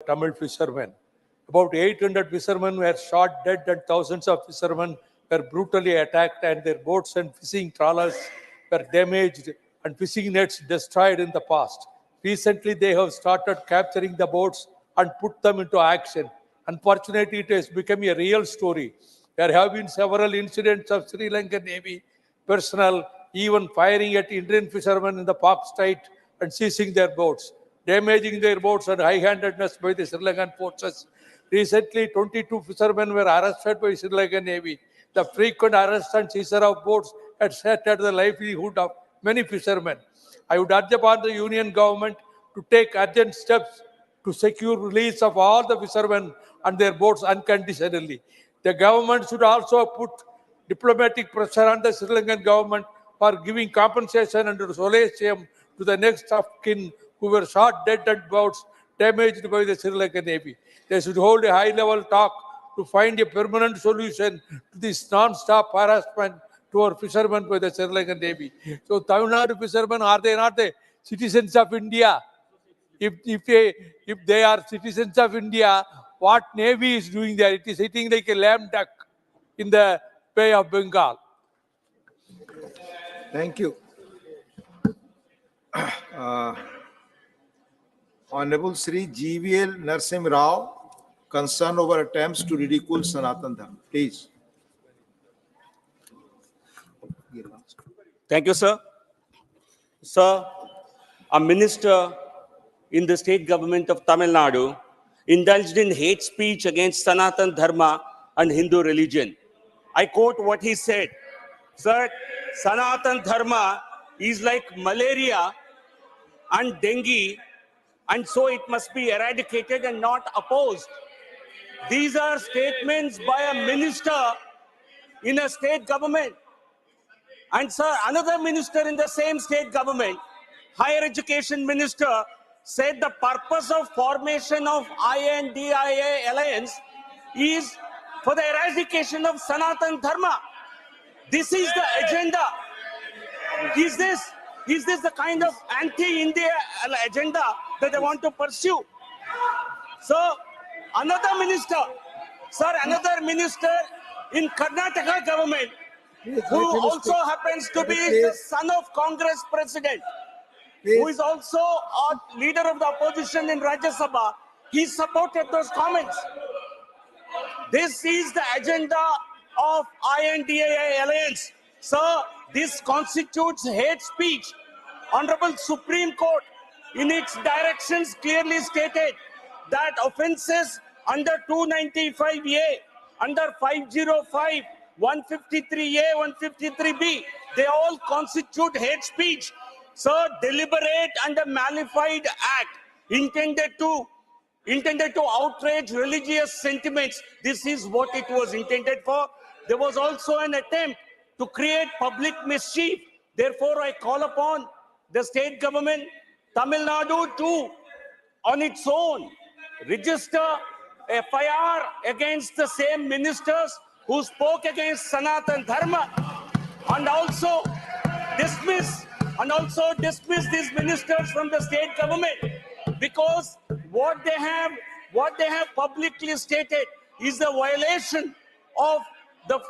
Tamil fishermen. About 800 fishermen were shot dead and thousands of fishermen were brutally attacked and their boats and fishing trawlers were damaged and fishing nets destroyed in the past. Recently, they have started capturing the boats and put them into action. Unfortunately, it has become a real story. There have been several incidents of Sri Lankan Navy personnel even firing at Indian fishermen in the Pak Strait and seizing their boats, damaging their boats and high-handedness by the Sri Lankan forces. Recently, 22 fishermen were arrested by Sri Lankan Navy. The frequent arrest and seizure of boats had shattered the livelihood of many fishermen. I would urge upon the Union government to take urgent steps to secure release of all the fishermen and their boats unconditionally. The government should also put diplomatic pressure on the Sri Lankan government for giving compensation and solacium to the next of kin who were shot dead and boats damaged by the Sri Lankan Navy. They should hold a high-level talk to find a permanent solution to this non-stop harassment to our fishermen by the Sri Lankan Navy. So Tamil Nadu fishermen, are they not the citizens of India? If they are citizens of India, what Navy is doing there? It is sitting like a lame duck in the Bay of Bengal. Thank you. Honorable Sri GVL Narsim Rao, concern over attempts to ridicule Sanatan Dharma. Please. Thank you, sir. Sir, a minister in the state government of Tamil Nadu indulged in hate speech against Sanatan Dharma and Hindu religion. I quote what he said. Sir, Sanatan Dharma is like malaria and dengue, and so it must be eradicated and not opposed. These are statements by a minister in a state government. And sir, another minister in the same state government, higher education minister, said the purpose of formation of INDIA alliance is for the eradication of Sanatan Dharma. This is the agenda. Is this the kind of anti-India agenda that they want to pursue? So, another minister in Karnataka government, who also happens to be the son of Congress president, who is also a leader of the opposition in Rajyasabha, he supported those comments. This is the agenda of INDIA alliance. Sir, this constitutes hate speech. Honorable Supreme Court, in its directions, clearly stated that offences under 295A, under 505, 153A, 153B, they all constitute hate speech. Sir, deliberate and a malified act intended to outrage religious sentiments. This is what it was intended for. There was also an attempt to create public mischief. Therefore, I call upon the state government, Tamil Nadu, to, on its own, register a FIR against the same ministers who spoke against Sanatan Dharma, and also dismiss these ministers from the state government, because what they have publicly stated is a violation of the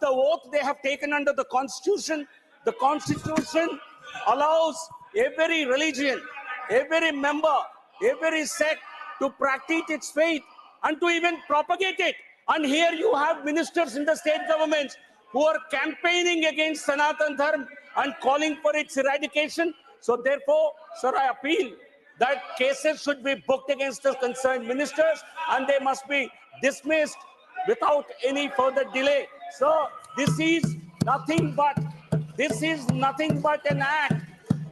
oath they have taken under the Constitution. The Constitution allows every religion, every member, every sect to practice its faith and to even propagate it. And here you have ministers in the state governments who are campaigning against Sanatan Dharma and calling for its eradication. So therefore, sir, I appeal that cases should be booked against the concerned ministers and they must be dismissed without any further delay. So this is nothing but an act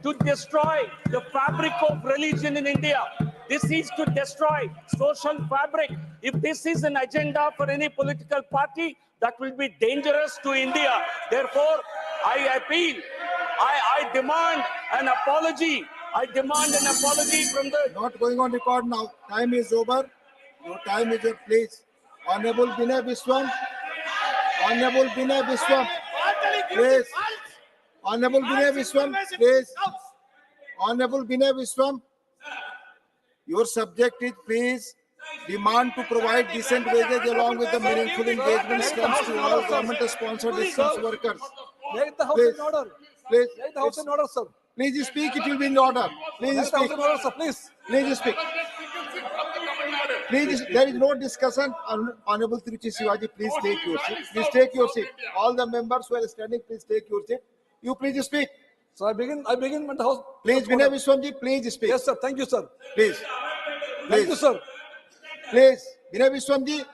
to destroy the fabric of religion in India. This is to destroy social fabric. If this is an agenda for any political party, that will be dangerous to India. Therefore, I appeal, I demand an apology. I demand an apology from the... Not going on record now. Time is over. Your time is up, please. Honorable Binay Biswam. Honorable Binay Biswam. Please. Honorable Binay Biswam. Please. Honorable Binay Biswam. Your subject is please demand to provide decent wages along with the meaningful engagement stems to all government-sponsored distance workers. Make the house Please, in order. please, Make the house in order, sir. please speak. It will be in order. Please Make the house speak. in order, sir. Please. Please speak. Please, there is no discussion. Honorable Tiruchi Shivaji, please take your seat. Please take your seat. All the members who are standing, please take your seat. You please speak. So I begin with the house. Please, Vinay Viswamji, please speak. Yes, sir. Thank you, sir. Please. Thank you, sir. Please, Vinay Viswamji,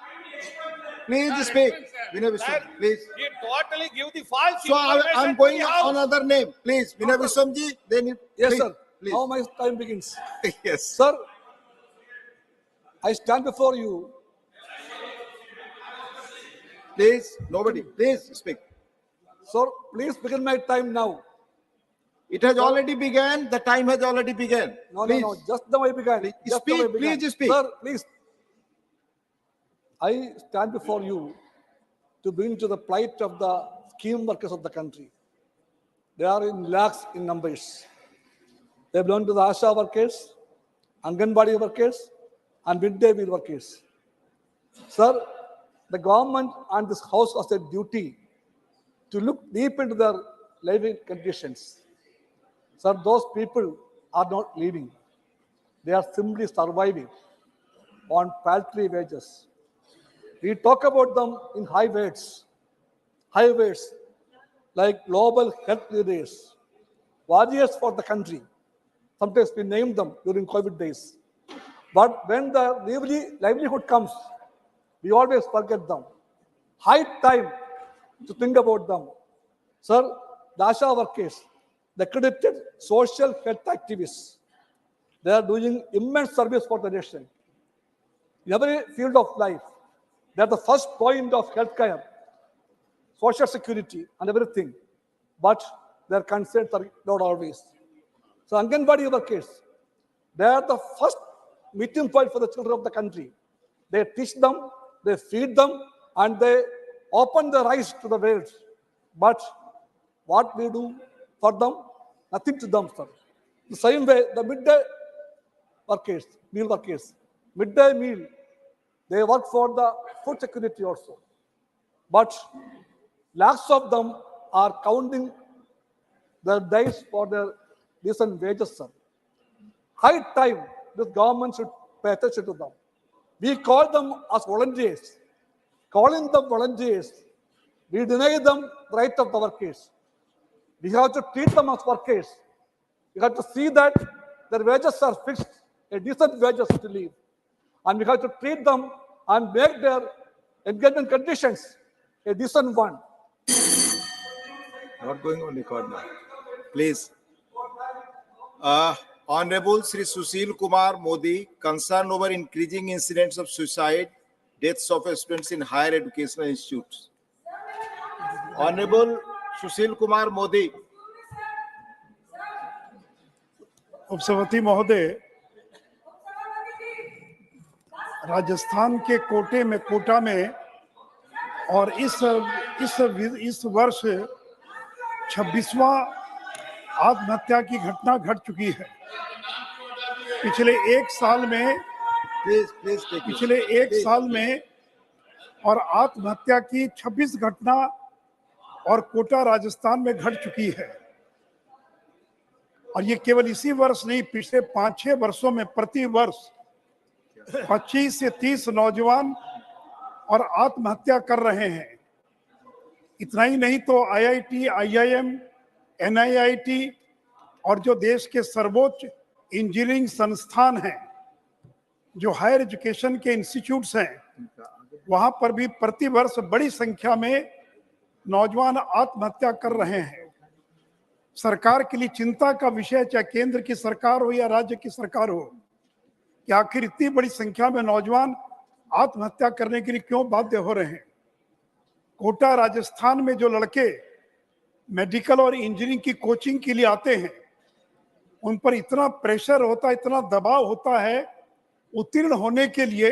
please speak. Vinay Viswamji, please. He totally give the false So information I'm to going the on house. another name. Please, Vinay Viswamji, then you. Yes, please, sir. Please. Now my time begins. Yes. Sir, I stand before you. Please, nobody. Please speak. Sir, please begin my time now. It has already begun. The time has already begun. No, Please. no, no. Just the way I began. Please Just the way I speak, began. please speak. Sir, please. I stand before you to bring to the plight of the scheme workers of the country. They are in lakhs in numbers. They belong to the ASHA workers, Anganwadi workers, and midday meal workers. Sir, the government and this house has a duty to look deep into their living conditions. Sir, those people are not living. They are simply surviving on paltry wages. We talk about them in high words like global health leaders, warriors for the country. Sometimes we name them during COVID days. But when the livelihood comes, we always forget them. High time to think about them. Sir, the ASHA workers, the accredited social health activists, they are doing immense service for the nation. In every field of life, they are the first point of healthcare, social security, and everything. But their concerns are not always. So Anganwadi workers, they are the first meeting point for the children of the country. They teach them, they feed them, and they open their eyes to the world. But what we do for them? Nothing to them, sir. The same way, the midday workers, meal workers, midday meal, they work for the food security also. But lakhs of them are counting their days for their decent wages, sir. High time this government should pay attention to them. We call them as volunteers. Calling them volunteers, we deny them the right of the workers. We have to treat them as workers. We have to see that their wages are fixed, a decent wages to live. And we have to treat them and make their engagement conditions a decent one. Not going on record now. Please. Honorable Sri Sushil Kumar Modi, concerned over increasing incidents of suicide, deaths of students in higher educational institutes. Honorable Sushil Kumar Modi. उपसभापति महोदय, राजस्थान के कोटा में और इस वर्ष 26वां आत्महत्या की घटना घट चुकी है। पिछले एक साल में और आत्महत्या की 26 घटना और कोटा राजस्थान में घट चुकी है। और ये केवल इसी वर्ष नहीं, पिछले 5-6 वर्षों में प्रति वर्ष 25 से 30 नौजवान और आत्महत्या कर रहे हैं। इतना ही नहीं तो IIT, IIM, NIIT और जो देश के सर्वोच्च इंजीनियरिंग संस्थान हैं, जो हायर एजुकेशन के इंस्टीट्यूट्स हैं, वहां पर भी प्रति वर्ष बड़ी संख्या में नौजवान आत्महत्या कर रहे हैं। सरकार के लिए चिंता का विषय, चाहे केंद्र की सरकार हो या राज्य की सरकार हो, कि आखिर इतनी बड़ी संख्या में नौजवान आत्महत्या करने के लिए क्यों बाध्य हो रहे हैं। कोटा राजस्थान में जो लड़के मेडिकल और इंजीनियरिंग की कोचिंग के लिए आते हैं, उन पर इतना प्रेशर होता है, इतना दबाव होता है उत्तीर्ण होने के लिए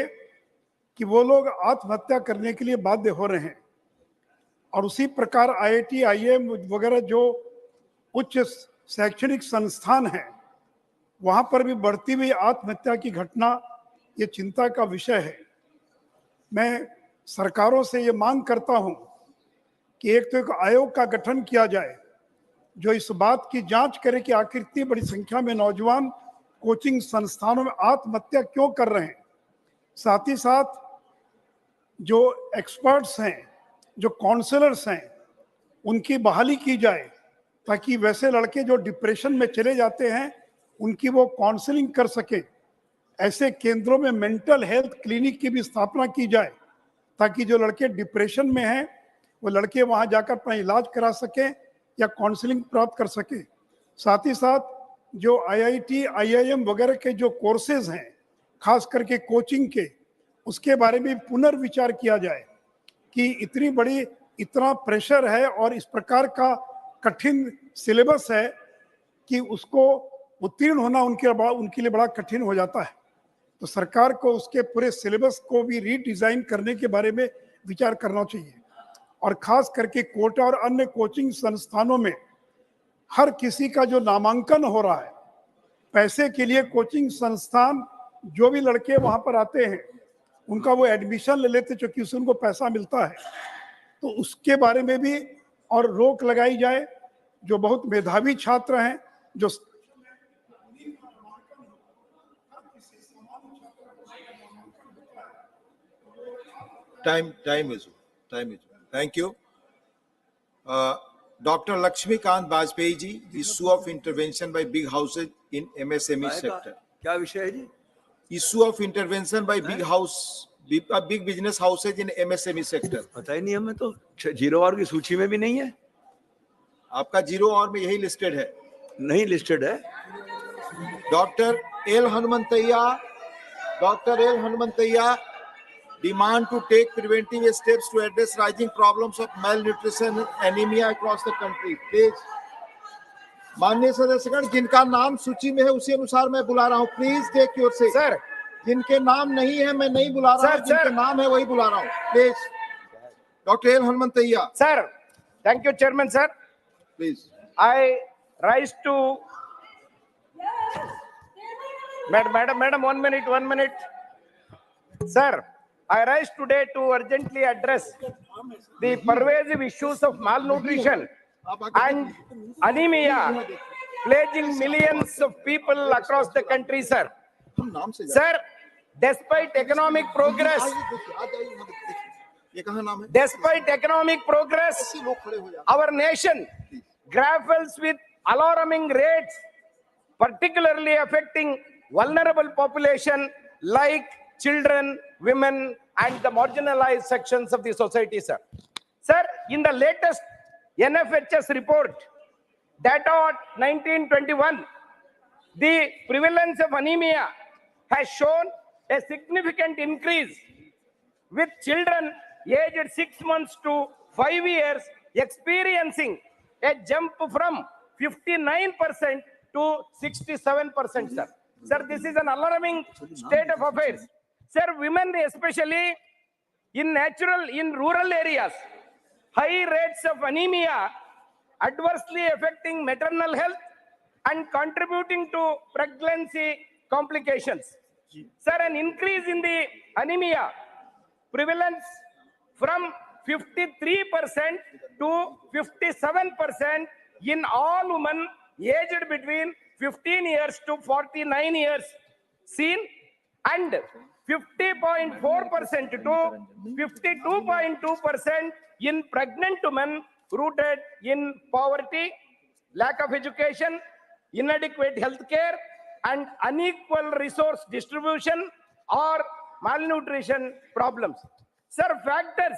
कि वो लोग आत्महत्या करने के लिए बाध्य हो रहे हैं। और उसी प्रकार IIT, IIM वगैरह जो उच्च शैक्षणिक संस्थान हैं, वहां पर भी बढ़ती हुई आत्महत्या की घटना ये चिंता का विषय है। मैं सरकारों से ये मांग करता हूं कि एक तो एक आयोग का गठन किया जाए जो इस बात की जांच करे कि आखिर इतनी बड़ी संख्या में नौजवान कोचिंग संस्थानों में आत्महत्या क्यों कर रहे हैं। साथ ही साथ जो एक्सपर्ट्स हैं, जो काउंसलर्स हैं, उनकी बहाली की जाए ताकि वैसे लड़के जो डिप्रेशन में चले जाते हैं उनकी वो काउंसलिंग कर सके। ऐसे केंद्रों में मेंटल हेल्थ क्लिनिक की भी स्थापना की जाए ताकि जो लड़के डिप्रेशन में हैं वो लड़के वहां जाकर अपना इलाज करा सकें या काउंसलिंग प्राप्त कर सके। साथ ही साथ जो आईआईटी, आईआईएम वगैरह के जो कोर्सेज हैं, खास करके कोचिंग के, उसके बारे में पुनर्विचार किया जाए कि इतनी बड़ी, इतना प्रेशर है और इस प्रकार का कठिन सिलेबस है कि उसको उत्तीर्ण होना उनके लिए बड़ा कठिन हो जाता है। तो सरकार को उसके पूरे सिलेबस को भी रीडिजाइन करने के बारे में विचार करना चाहिए। और खास करके कोटा और अन्य कोचिंग संस्थानों में हर किसी का जो नामांकन हो रहा है, पैसे के लिए कोचिंग संस्थान जो भी लड़के वहां पर आते हैं उनका वो एडमिशन ले लेते क्योंकि उससे उनको पैसा मिलता है, तो उसके बारे में भी और रोक लगाई जाए। जो बहुत मेधावी छात्र हैं, जो Time is over. Thank you. Dr. Lakshmikant Bajpayee ji, issue of intervention by big houses in MSME sector. क्या विषय है जी? Issue of intervention by big business houses in MSME sector. पता ही नहीं हमें तो, 0 आवर की सूची में भी नहीं है। आपका 0 आवर में यही लिस्टेड है? नहीं लिस्टेड है। Doctor L Hanumanthaiah demand to take preventive steps to address rising problems of malnutrition and anemia across the country. Please, माननीय सदस्यगण, जिनका नाम सूची में है उसी अनुसार मैं बुला रहा हूँ। Please take your seat. Sir, जिनके नाम नहीं है मैं नहीं बुला रहा हूँ, जिनके नाम है वही बुला रहा हूँ। Please, doctor L Hanumanthaiah. Sir, thank you, Chairman, sir. Please. I rise to... Madam, 1 minute. Sir, I rise today to urgently address the pervasive issues of malnutrition and anemia plaguing millions of people across the country, sir. Sir, despite economic progress, our nation grapples with alarming rates, particularly affecting vulnerable population like children, women, and the marginalized sections of the society, sir. Sir, in the latest NFHS report, data 1921, the prevalence of anemia has shown a significant increase, with children aged 6 months to 5 years experiencing a jump from 59% to 67%, sir. Sir, this is an alarming state of affairs. Sir, women especially in rural areas, high rates of anemia adversely affecting maternal health and contributing to pregnancy complications. Sir, an increase in the anemia prevalence from 53% to 57% in all women aged between 15 years to 49 years seen, and 50.4% to 52.2% in pregnant women rooted in poverty, lack of education, inadequate health care, and unequal resource distribution or malnutrition problems. Sir, factors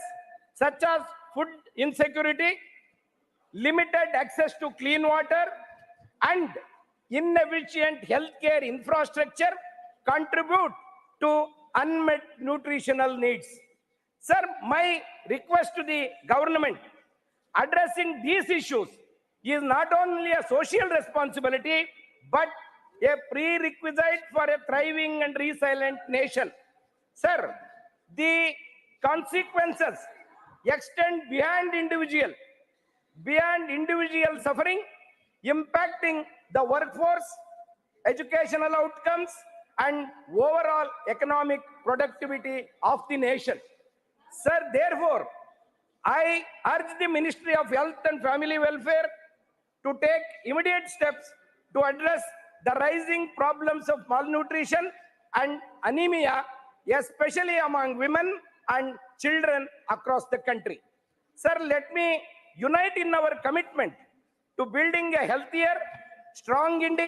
such as food insecurity, limited access to clean water, and inefficient healthcare infrastructure contribute to unmet nutritional needs. Sir, my request to the government, addressing these issues is not only a social responsibility, but a prerequisite for a thriving and resilient nation. Sir, the consequences extend beyond individual suffering, impacting the workforce, educational outcomes, and overall economic productivity of the nation. Sir, therefore, I urge the Ministry of Health and Family Welfare to take immediate steps to address the rising problems of malnutrition and anemia, especially among women and children across the country. Sir, let me unite in our commitment to building a healthier, strong India.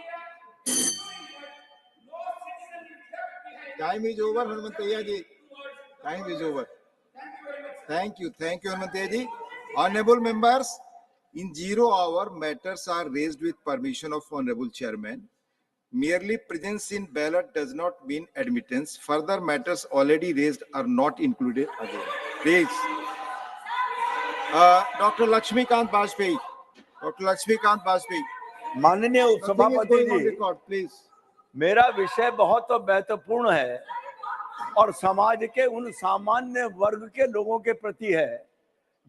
Time is over, Hanumanthaya ji. Time is over. Thank you, Hanumanthaya ji. Honorable members, in 0 hour, matters are raised with permission of Honorable Chairman. Merely presence in ballot does not mean admittance. Further matters already raised are not included again. Please. Dr. Lakshmikant Bajpayee. Dr. Lakshmikant Bajpayee. माननीय Nothing is उपसभापति going on जी, record, please. मेरा विषय बहुत महत्वपूर्ण है और समाज के उन सामान्य वर्ग के लोगों के प्रति है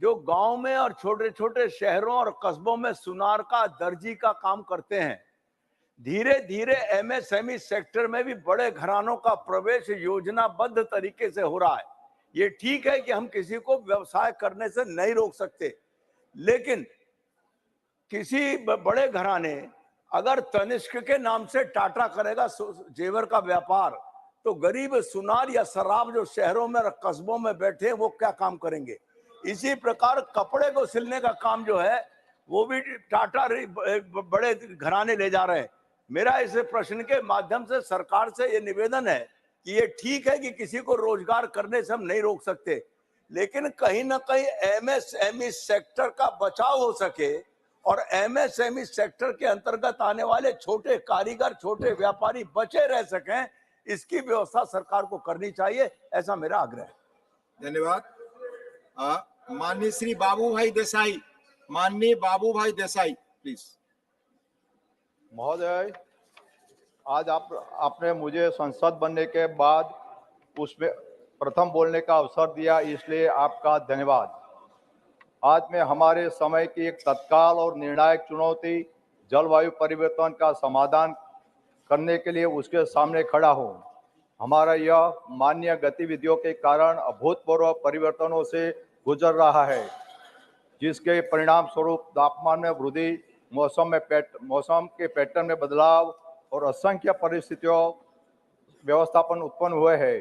जो गांव में और छोटे छोटे शहरों और कस्बों में सुनार का दर्जी का काम करते हैं। धीरे धीरे एमएसएमई सेक्टर में भी बड़े घरानों का प्रवेश योजनाबद्ध तरीके से हो रहा है। ये ठीक है कि हम किसी को व्यवसाय करने से नहीं रोक सकते, लेकिन किसी बड़े घराने अगर तनिष्क के नाम से टाटा करेगा जेवर का व्यापार, तो गरीब सुनार या शराब जो शहरों में और कस्बों में बैठे हैं वो क्या काम करेंगे। इसी प्रकार कपड़े को सिलने का काम जो है वो भी टाटा बड़े घराने ले जा रहे हैं। मेरा इस प्रश्न के माध्यम से सरकार से ये निवेदन है कि ये ठीक है कि किसी को रोजगार करने से हम नहीं रोक सकते, लेकिन कहीं ना कहीं एमएसएमई सेक्टर का बचाव हो सके और एमएसएमई सेक्टर के अंतर्गत आने वाले छोटे कारीगर, छोटे व्यापारी बचे रह सकें, इसकी व्यवस्था सरकार को करनी चाहिए, ऐसा मेरा आग्रह है। धन्यवाद। माननीय श्री बाबूभाई देसाई, माननीय बाबूभाई देसाई, प्लीज। महोदय, आज आपने मुझे संसद बनने के बाद उसमें प्रथम बोलने का अवसर दिया, इसलिए आपका धन्यवाद। आज मैं हमारे समय की एक तत्काल और निर्णायक चुनौती जलवायु परिवर्तन का समाधान करने के लिए उसके सामने खड़ा हूँ। हमारा यह मानवीय गतिविधियों के कारण अभूतपूर्व परिवर्तनों से गुजर रहा है, जिसके परिणाम स्वरूप तापमान में वृद्धि, मौसम के पैटर्न में बदलाव और असंख्य परिस्थितियों व्यवस्थापन उत्पन्न हुए हैं।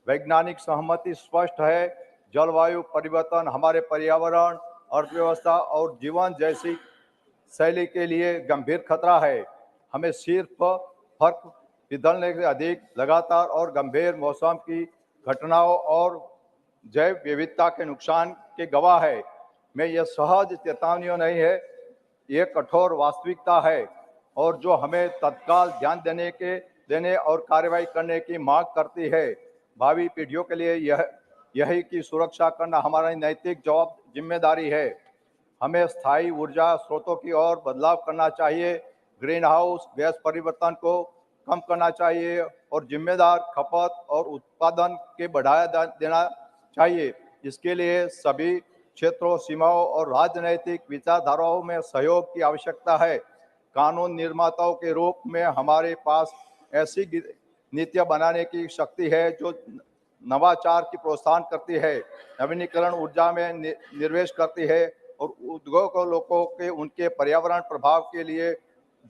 वैज्ञानिक सहमति स्पष्ट है, जलवायु परिवर्तन हमारे पर्यावरण, अर्थव्यवस्था और जीवन जैसी शैली के लिए गंभीर खतरा है। हमें सिर्फ फर्क पिघलने से अधिक लगातार और गंभीर मौसम की घटनाओं और जैव विविधता के नुकसान के गवाह है। मैं यह सहज चेतावनियों नहीं है, ये कठोर वास्तविकता है और जो हमें तत्काल ध्यान देने और कार्रवाई करने की मांग करती है। भावी पीढ़ियों के लिए यही की सुरक्षा करना हमारी नैतिक जिम्मेदारी है। हमें स्थायी ऊर्जा स्रोतों की ओर बदलाव करना चाहिए, ग्रीन हाउस गैस परिवर्तन को कम करना चाहिए और जिम्मेदार खपत और उत्पादन के बढ़ावा देना चाहिए। इसके लिए सभी क्षेत्रों, सीमाओं और राजनैतिक विचारधाराओं में सहयोग की आवश्यकता है। कानून निर्माताओं के रूप में हमारे पास ऐसी नीतियां बनाने की शक्ति है जो नवाचार की प्रोत्साहन करती है, नवीनीकरण ऊर्जा में निवेश करती है और उद्योगों के उनके पर्यावरण प्रभाव के लिए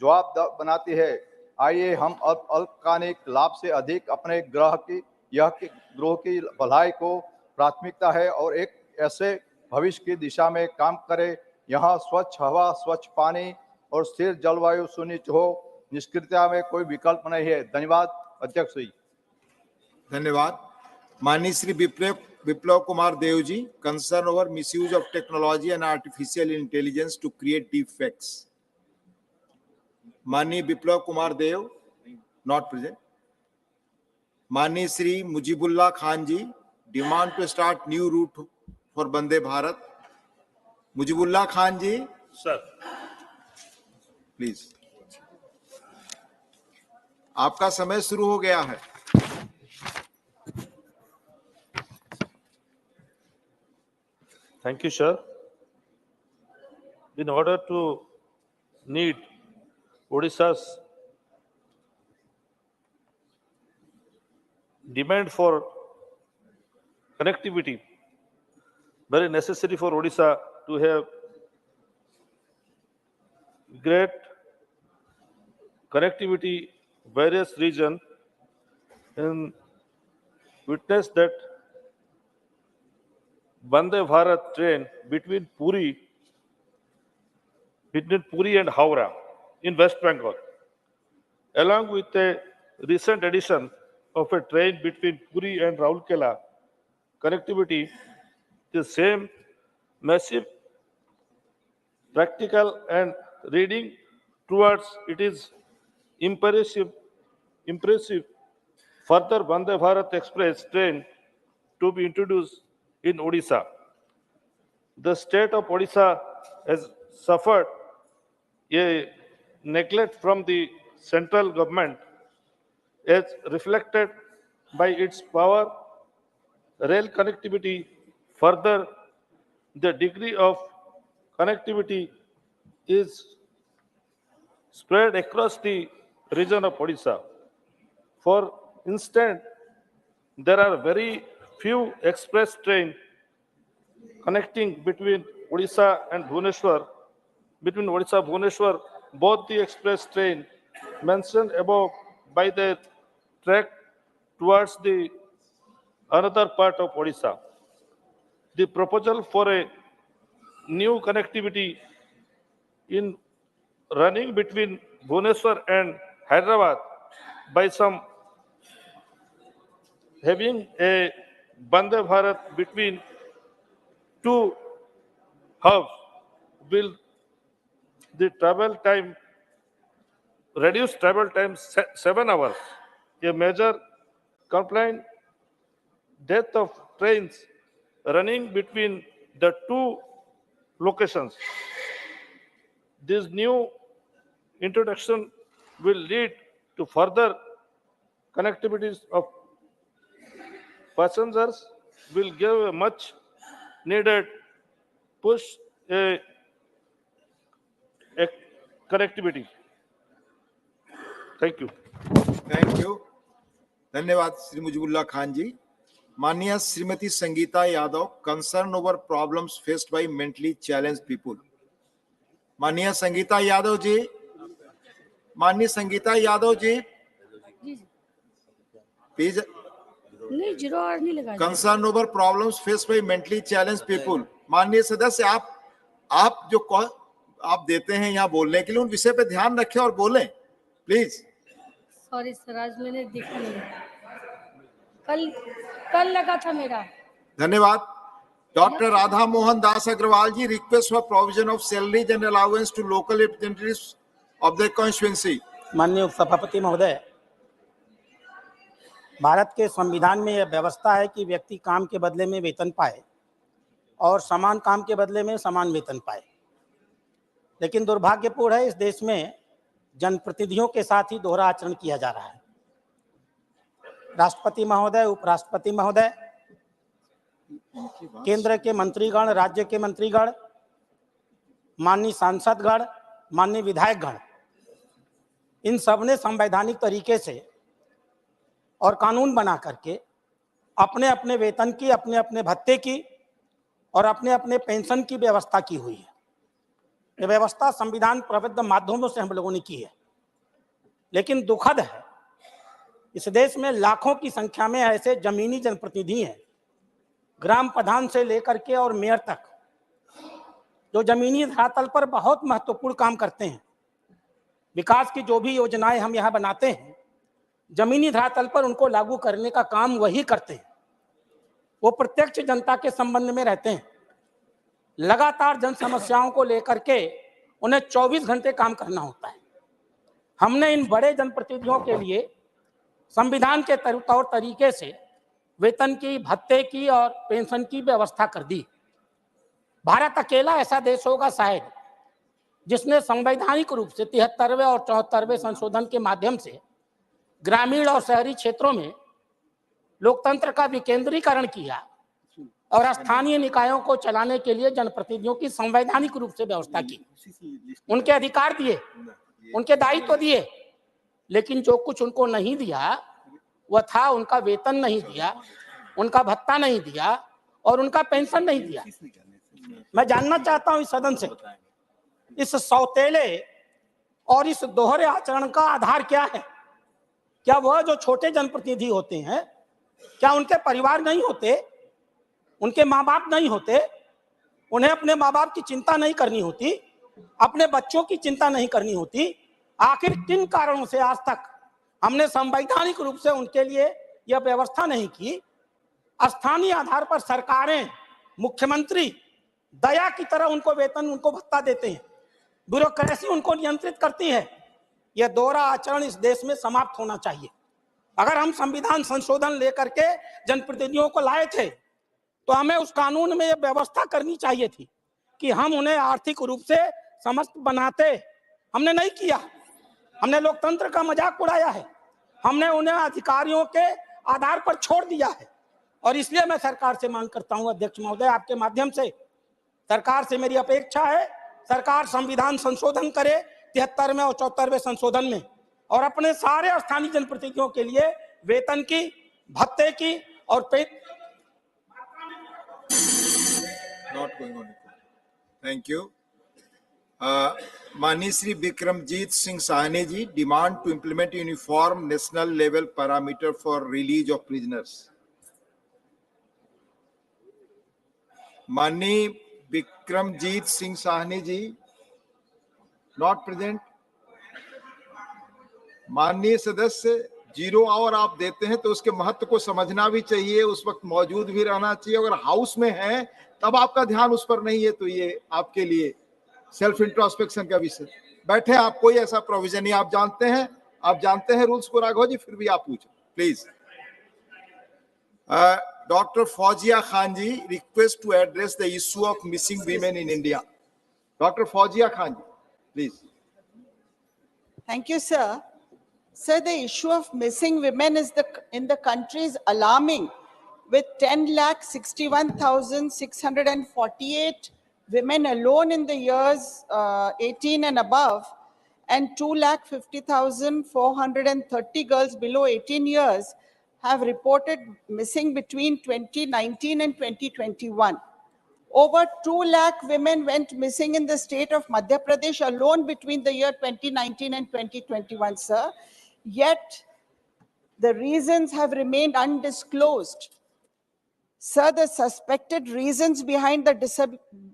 जवाबदेह बनाती है। आइए हम अल्पकालिक लाभ से अधिक अपने ग्रह की भलाई को प्राथमिकता है और एक ऐसे भविष्य की दिशा में काम करें यहाँ स्वच्छ हवा, स्वच्छ पानी और स्थिर जलवायु सुनिश्चित हो। निष्क्रियता में कोई विकल्प नहीं है। धन्यवाद अध्यक्ष जी। धन्यवाद। माननीय Shri Viplav Kumar Dev ji, concern over misuse of technology and artificial intelligence to create deep fakes. माननीय विप्लव कुमार देव, नॉट प्रेजेंट। माननीय Shri Mujibullah Khan ji, demand to start new route for Vande Bharat. Mujibullah Khan ji, sir please, आपका समय शुरू हो गया है। Thank you, sir. In order to meet Odisha's demand for connectivity, very necessary for Odisha to have great connectivity, various region, and witness that Vande Bharat train between Puri and Howrah in West Bengal, along with a recent addition of a train between Puri and Raulkela connectivity, the same massive practical and reading towards it is impressive further Vande Bharat Express train to be introduced in Odisha. The state of Odisha has suffered a neglect from the central government as reflected by its power rail connectivity. Further, the degree of connectivity is spread across the region of Odisha. For instance, there are very few express trains connecting between Odisha and Bhubaneswar. Between Odisha and Bhubaneswar, both the express train mentioned above by the track towards the another part of Odisha. The proposal for a new connectivity in running between Bhubaneswar and Hyderabad by some having a Vande Bharat between two hubs will the travel time reduce travel time 7 hours. A major complaint death of trains running between the two locations. This new introduction will lead to further connectivities of passengers, will give a much needed push a connectivity. Thank you. Thank you, धन्यवाद श्री मुजीबुल्लाह खान जी। माननीय Shrimati Sangeeta Yadav, concern over problems faced by mentally challenge people. माननीय संगीता यादव जी, माननीय Sangeeta Yadav ji, please. नहीं, zero hour नहीं लगा। Concern over problems faced by mentally challenge people. माननीय सदस्य, आप जो आप देते हैं यहाँ बोलने के लिए, उन विषय पे ध्यान रखें और बोलें प्लीज। सॉरी सर, आज मैंने देखा नहीं, कल लगा था मेरा। धन्यवाद। Doctor Radha Mohan Das Agrawal ji, request for provision of salaries and allowance to local representatives of the constituency. माननीय उपसभापति महोदय, भारत के संविधान में यह व्यवस्था है कि व्यक्ति काम के बदले में वेतन पाए और समान काम के बदले में समान वेतन पाए, लेकिन दुर्भाग्यपूर्ण है इस देश में जनप्रतिनिधियों के साथ ही दोहरा आचरण किया जा रहा है। राष्ट्रपति महोदय, उपराष्ट्रपति महोदय, केंद्र के मंत्रीगण, राज्य के मंत्रीगण, माननीय सांसदगण, माननीय विधायकगण, इन सब ने संवैधानिक तरीके से और कानून बना करके अपने अपने वेतन की, अपने अपने भत्ते की और अपने अपने पेंशन की व्यवस्था की हुई है। ये व्यवस्था संविधान प्रबद्ध माध्यमों से हम लोगों ने की है, लेकिन दुखद है इस देश में लाखों की संख्या में ऐसे जमीनी जनप्रतिनिधि हैं, ग्राम प्रधान से लेकर के और मेयर तक, जो जमीनी धरातल पर बहुत महत्वपूर्ण काम करते हैं। विकास की जो भी योजनाएं हम यहाँ बनाते हैं, जमीनी धरातल पर उनको लागू करने का काम वही करते हैं। वो प्रत्यक्ष जनता के संबंध में रहते हैं, लगातार जन समस्याओं को लेकर के उन्हें 24 घंटे काम करना होता है। हमने इन बड़े जनप्रतिनिधियों के लिए संविधान के तौर तरीके से वेतन की, भत्ते की और पेंशन की व्यवस्था कर दी। भारत अकेला ऐसा देश होगा शायद जिसने संवैधानिक रूप से 73वें और 74वें संशोधन के माध्यम से ग्रामीण और शहरी क्षेत्रों में लोकतंत्र का विकेंद्रीकरण किया और स्थानीय निकायों को चलाने के लिए जनप्रतिनिधियों की संवैधानिक रूप से व्यवस्था की। उनके अधिकार दिए, उनके दायित्व दिए, लेकिन जो कुछ उनको नहीं दिया वह था उनका वेतन नहीं दिया, उनका भत्ता नहीं दिया और उनका पेंशन नहीं दिया। मैं जानना चाहता हूं इस सदन से, इस सौतेले और इस दोहरे आचरण का आधार क्या है? क्या वह जो छोटे जनप्रतिनिधि होते हैं, क्या उनके परिवार नहीं होते, उनके माँ बाप नहीं होते, उन्हें अपने माँ बाप की चिंता नहीं करनी होती, अपने बच्चों की चिंता नहीं करनी होती? आखिर किन कारणों से आज तक हमने संवैधानिक रूप से उनके लिए यह व्यवस्था नहीं की? स्थानीय आधार पर सरकारें, मुख्यमंत्री दया की तरह उनको वेतन, उनको भत्ता देते हैं, ब्यूरोक्रेसी उनको नियंत्रित करती है। यह दोहरा आचरण इस देश में समाप्त होना चाहिए। अगर हम संविधान संशोधन लेकर के जनप्रतिनिधियों को लाए थे तो हमें उस कानून में यह व्यवस्था करनी चाहिए थी कि हम उन्हें आर्थिक रूप से समस्त बनाते। हमने नहीं किया, हमने लोकतंत्र का मजाक उड़ाया है, हमने उन्हें अधिकारियों के आधार पर छोड़ दिया है। और इसलिए मैं सरकार से मांग करता हूं, अध्यक्ष महोदय, आपके माध्यम से सरकार से मेरी अपेक्षा है, सरकार संविधान संशोधन करे 73वें और 74वें संशोधन में, और अपने सारे स्थानीय जनप्रतिनिधियों के लिए वेतन की, भत्ते की और Not going on. Thank you. माननीय Shri Vikramjit Singh Sahney ji, demand to implement uniform national level parameter for release of prisoners. माननीय विक्रमजीत सिंह साहनी जी, नॉट प्रेजेंट। माननीय सदस्य, 0 आवर आप देते हैं तो उसके महत्व को समझना भी चाहिए, उस वक्त मौजूद भी रहना चाहिए। अगर हाउस में है तब आपका ध्यान उस पर नहीं है तो ये आपके लिए सेल्फ इंट्रोस्पेक्शन का विषय। बैठे आप, कोई ऐसा प्रोविजन नहीं, आप जानते हैं रूल्स को राघव जी, फिर भी आप पूछो please. Doctor Fauzia Khan ji, request to address the issue of missing women in India. Doctor Fauzia Khan ji, please. Thank you, sir. Sir, the issue of missing women in the country is alarming, with 10,61,648 women alone in the years 18 and above, and 2,50,430 girls below 18 years have reported missing between 2019 and 2021. Over 2 lakh women went missing in the state of Madhya Pradesh alone between the year 2019 and 2021, sir. Yet, the reasons have remained undisclosed. Sir, the suspected reasons behind the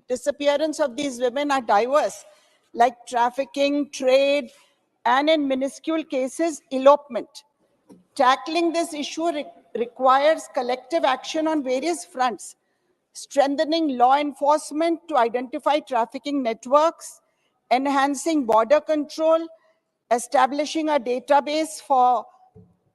disappearance of these women are diverse, like trafficking, trade, and in minuscule cases, elopement. Tackling this issue requires collective action on various fronts: strengthening law enforcement to identify trafficking networks, enhancing border control, establishing a database for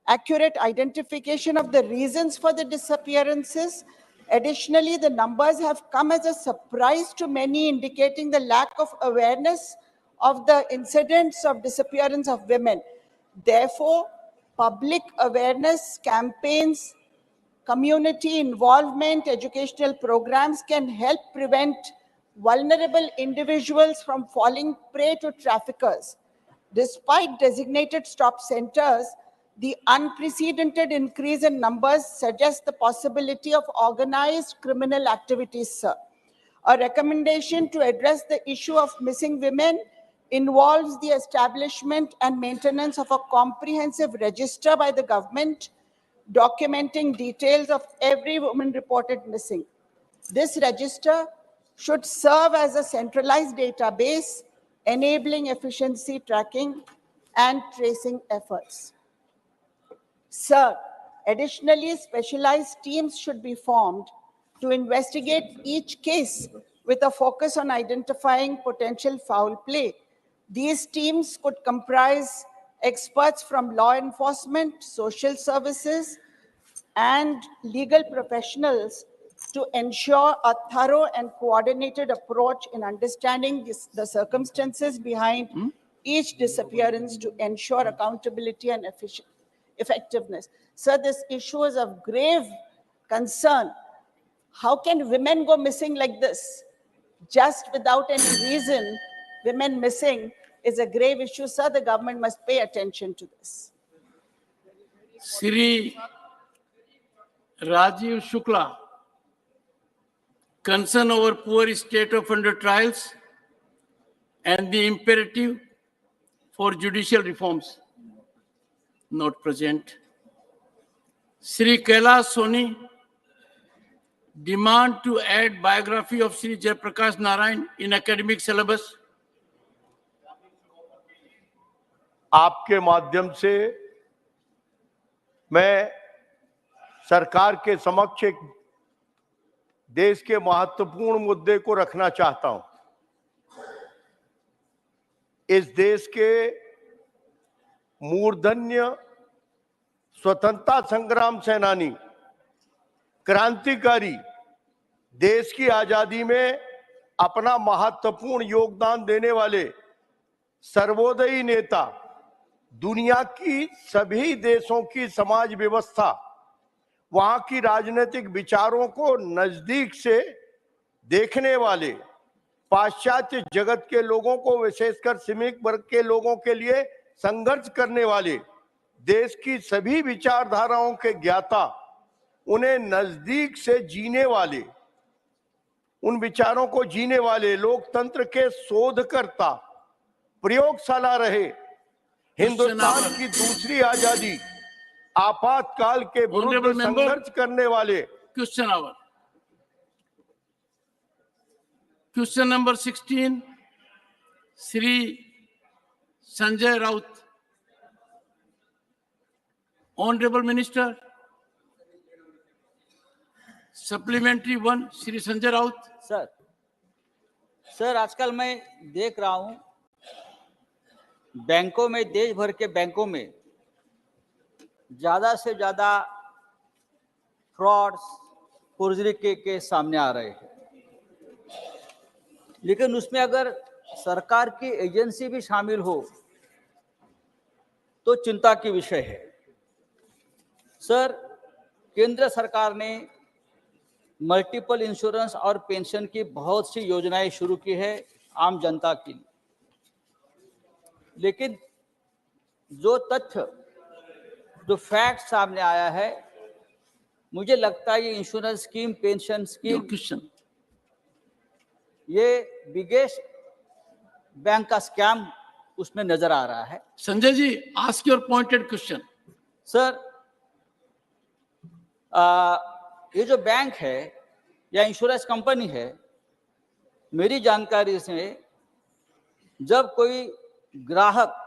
accurate identification of the reasons for the disappearances. Additionally, the numbers have come as a surprise to many, indicating the lack of awareness of the incidents of disappearance of women. Therefore, public awareness campaigns, community involvement, educational programs can help prevent vulnerable individuals from falling prey to traffickers. Despite designated stop centers, the unprecedented increase in numbers suggests the possibility of organized criminal activities, sir. A recommendation to address the issue of missing women involves the establishment and maintenance of a comprehensive register by the government documenting details of every woman reported missing. This register should serve as a centralized database, enabling efficiency tracking and tracing efforts. Sir, additionally, specialized teams should be formed to investigate each case with a focus on identifying potential foul play. These teams could comprise experts from law enforcement, social services, and legal professionals to ensure a thorough and coordinated approach in understanding the circumstances behind each disappearance to ensure accountability and effectiveness. Sir, this issue is of grave concern. How can women go missing like this? Just without any reason, women missing is a grave issue. Sir, the government must pay attention to this. Sri Rajiv Shukla, concern over poor state of under trials and the imperative for judicial reforms. Not present. Sri Kailash Soni, demand to add biography of Sri Jayaprakash Narayan in academic syllabus. आपके माध्यम से मैं सरकार के समक्ष एक देश के महत्वपूर्ण मुद्दे को रखना चाहता हूं। इस देश के मूर्धन्य स्वतंत्रता संग्राम सेनानी, क्रांतिकारी, देश की आजादी में अपना महत्वपूर्ण योगदान देने वाले सर्वोदयी नेता, दुनिया की सभी देशों की समाज व्यवस्था, वहां की राजनीतिक विचारों को नजदीक से देखने वाले, पाश्चात्य जगत के लोगों को, विशेषकर श्रमिक वर्ग के लोगों के लिए संघर्ष करने वाले, देश की सभी विचारधाराओं के ज्ञाता, उन्हें नजदीक से जीने वाले, उन विचारों को जीने वाले, लोकतंत्र के शोधकर्ता, प्रयोगशाला रहे, हिंदुस्तान की दूसरी आजादी, आपातकाल के विरुद्ध संघर्ष करने वाले। Question hour. Question number 16, Sri Sanjay Raut. Honorable Minister, supplementary one, Sri Sanjay Raut. Sir आजकल मैं देख रहा हूं बैंकों में, देश भर के बैंकों में ज्यादा से ज्यादा फ्रॉड्स, फोर्जरी के केस सामने आ रहे हैं, लेकिन उसमें अगर सरकार की एजेंसी भी शामिल हो तो चिंता की विषय है। सर, केंद्र सरकार ने मल्टीपल इंश्योरेंस और पेंशन की बहुत सी योजनाएं शुरू की है आम जनता के लिए, लेकिन जो तथ्य, जो फैक्ट सामने आया है, मुझे लगता है ये इंश्योरेंस स्कीम, पेंशन स्कीम, ये बिगेस्ट बैंक का स्कैम उसमें नजर आ रहा है। Sanjay ji, ask your pointed question. Sir, ये जो बैंक है या इंश्योरेंस कंपनी है, मेरी जानकारी से जब कोई ग्राहक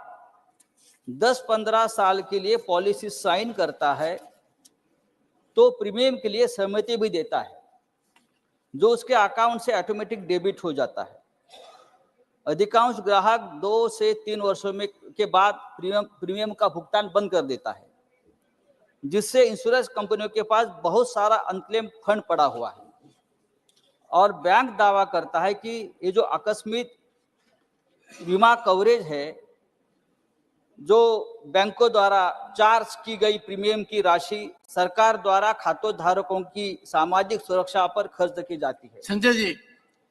10-15 साल के लिए पॉलिसी साइन करता है तो प्रीमियम के लिए सहमति भी देता है, जो उसके अकाउंट से ऑटोमेटिक डेबिट हो जाता है। अधिकांश ग्राहक 2 से 3 वर्षों में के बाद प्रीमियम का भुगतान बंद कर देता है, जिससे इंश्योरेंस कंपनियों के पास बहुत सारा अनक्लेम फंड पड़ा हुआ है, और बैंक दावा करता है कि ये जो आकस्मिक बीमा कवरेज है, जो बैंकों द्वारा चार्ज की गई प्रीमियम की राशि सरकार द्वारा खातों धारकों की सामाजिक सुरक्षा पर खर्च की जाती है। संजय जी,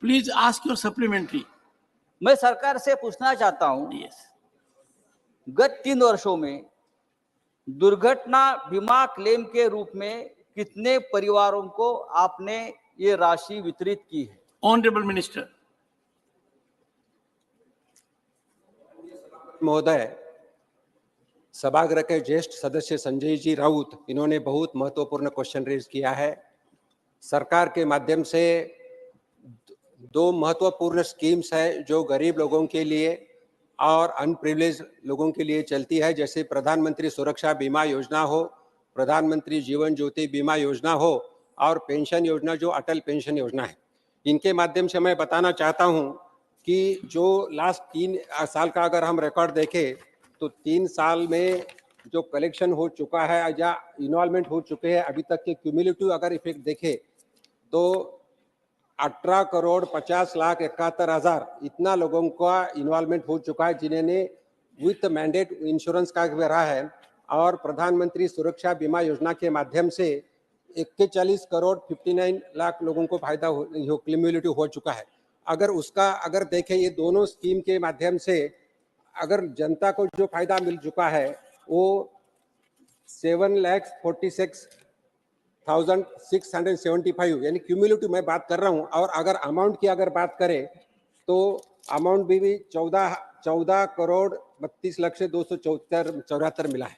प्लीज आस्क योर सप्लीमेंट्री। मैं सरकार से पूछना चाहता हूं, गत 3 वर्षों में दुर्घटना बीमा क्लेम के रूप में कितने परिवारों को आपने ये राशि वितरित की है? Honourable minister. महोदय, सभागृह के ज्येष्ठ सदस्य संजय जी राउत, इन्होंने बहुत महत्वपूर्ण क्वेश्चन रेज किया है। सरकार के माध्यम से 2 महत्वपूर्ण स्कीम्स है जो गरीब लोगों के लिए और अनप्रिविलेज लोगों के लिए चलती है, जैसे प्रधानमंत्री सुरक्षा बीमा योजना हो, प्रधानमंत्री जीवन ज्योति बीमा योजना हो, और पेंशन योजना जो अटल पेंशन योजना है। इनके माध्यम से मैं बताना चाहता हूं कि जो लास्ट 3 साल का अगर हम रिकॉर्ड देखें तो 3 साल में जो कलेक्शन हो चुका है या इन्वॉल्वमेंट हो चुके हैं अभी तक के क्यूमुलेटिव अगर इफेक्ट देखें तो 18 करोड़ 50 लाख 71 हजार इतना लोगों का इन्वॉल्वमेंट हो चुका है, जिन्होंने विथ मैंडेट इंश्योरेंस का रहा है, और प्रधानमंत्री सुरक्षा बीमा योजना के माध्यम से 41 करोड़ 59 लाख लोगों को फायदा क्यूमुलेटिव हो चुका है। अगर उसका अगर देखें ये दोनों स्कीम के माध्यम से अगर जनता को जो फायदा मिल चुका है वो 7,46,675 यानी क्यूमुलेटिव मैं बात कर रहा हूं। और अगर अमाउंट की अगर बात करें तो अमाउंट भी 14,32,274 मिला है।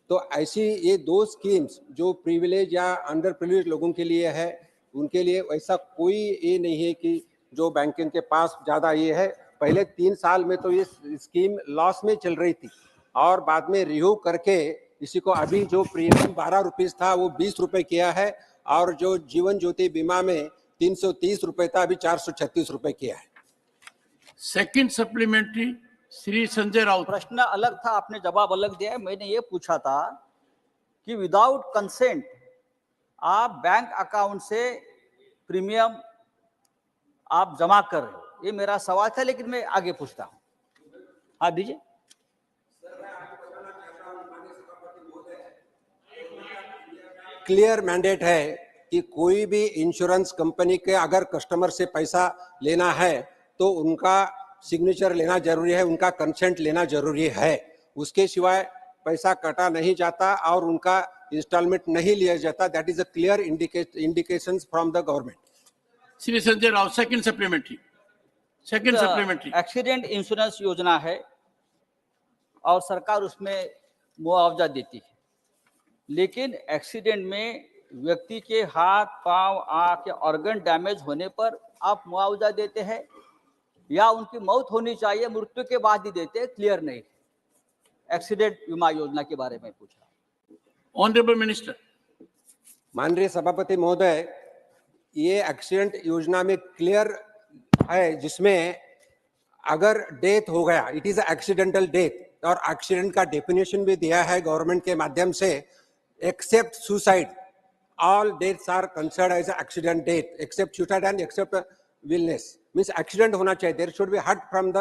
तो ऐसी ये दो स्कीम्स जो प्रिविलेज या अंडर प्रिविलेज लोगों के लिए है, उनके लिए ऐसा कोई ये नहीं है कि जो बैंकिंग के पास ज़्यादा ये है। पहले 3 साल में तो ये स्कीम लॉस में चल रही थी और बाद में रिव्यू करके इसी को अभी जो प्रीमियम 12 रुपीज था वो 20 रुपए किया है और जो जीवन ज्योति बीमा में 330 रुपए था अभी 436 रुपए किया है। Second supplementary Shri Sanjay Raut. प्रश्न अलग था, आपने जवाब अलग दिया है। मैंने ये पूछा था कि विदाउट कंसेंट आप बैंक अकाउंट से प्रीमियम आप जमा कर रहे हो, ये मेरा सवाल था, लेकिन मैं आगे पूछता हूं। हाँ दीजिए। क्लियर मैंडेट है कि कोई भी इंश्योरेंस कंपनी के अगर कस्टमर से पैसा लेना है तो उनका सिग्नेचर लेना जरूरी है, उनका कंसेंट लेना जरूरी है। उसके सिवाय पैसा कटा नहीं जाता और उनका इंस्टॉलमेंट नहीं लिया जाता। That is a clear indications from the government. Shri Sanjay Raut, second supplementary. Accident insurance योजना है और सरकार उसमें मुआवजा देती है, लेकिन एक्सीडेंट में व्यक्ति के हाथ, पांव, आंख या ऑर्गन डैमेज होने पर आप मुआवजा देते हैं या उनकी मौत होनी चाहिए, मृत्यु के बाद ही देते हैं, क्लियर नहीं। एक्सीडेंट बीमा योजना के बारे में पूछा। Honourable minister. माननीय सभापति महोदय, ये एक्सीडेंट योजना में क्लियर है जिसमें अगर डेथ हो गया, इट इज एक्सीडेंटल डेथ, और एक्सीडेंट का डेफिनेशन भी दिया है गवर्नमेंट के माध्यम से, except suicide all deaths are considered as accident death except suicide and except illness. Means accident होना चाहिए, there should be hit from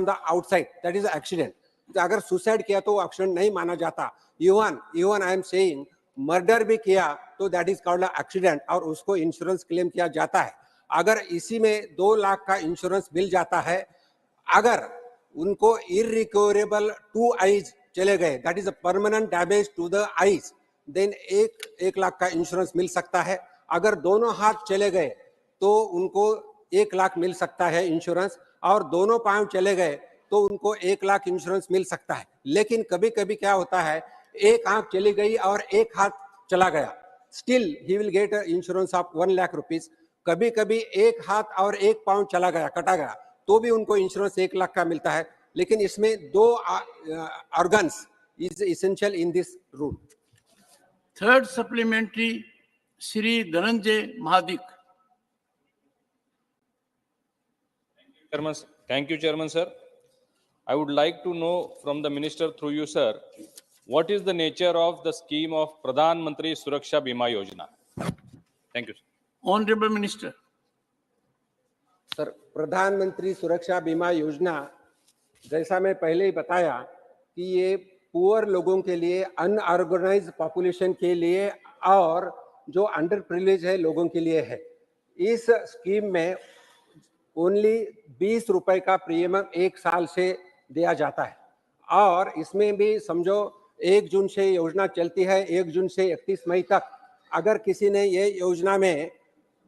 the outside, that is accident. तो अगर सुसाइड किया तो एक्सीडेंट नहीं माना जाता। Even I am saying murder भी किया तो दैट इज कॉल्ड एक्सीडेंट और उसको इंश्योरेंस क्लेम किया जाता है। अगर इसी में 2 लाख का इंश्योरेंस मिल जाता है, अगर उनको इरिकवरेबल 2 आईज चले गए, that is a permanent damage to the eyes, then 1 lakh का इंश्योरेंस मिल सकता है। अगर दोनों हाथ चले गए तो उनको 1 लाख मिल सकता है इंश्योरेंस, और दोनों पांव चले गए तो उनको 1 लाख इंश्योरेंस मिल सकता है। लेकिन कभी कभी क्या होता है, एक आंख चली गई और एक हाथ चला गया, still he will get insurance of 1 lakh rupees. कभी कभी एक हाथ और एक पांव चला गया, कटा गया, तो भी उनको इंश्योरेंस 1 लाख का मिलता है। लेकिन इसमें 2 organs is essential in this rule. Third supplementary Shri Dhananjay Mahadik. Thank you, Chairman, sir. I would like to know from the Minister through you, sir, what is the nature of the scheme of Pradhan Mantri Suraksha Bima Yojana? Thank you, sir. Honorable Minister. Sir, प्रधानमंत्री सुरक्षा बीमा योजना, जैसा मैं पहले ही बताया कि ये पुअर लोगों के लिए, अनऑर्गेनाइज्ड पॉपुलेशन के लिए और जो अंडर प्रिविलेज है लोगों के लिए है। इस स्कीम में ओनली 20 रुपए का प्रीमियम 1 साल से दिया जाता है और इसमें भी समझो 1 जून से योजना चलती है, 1 जून से 31 मई तक। अगर किसी ने ये योजना में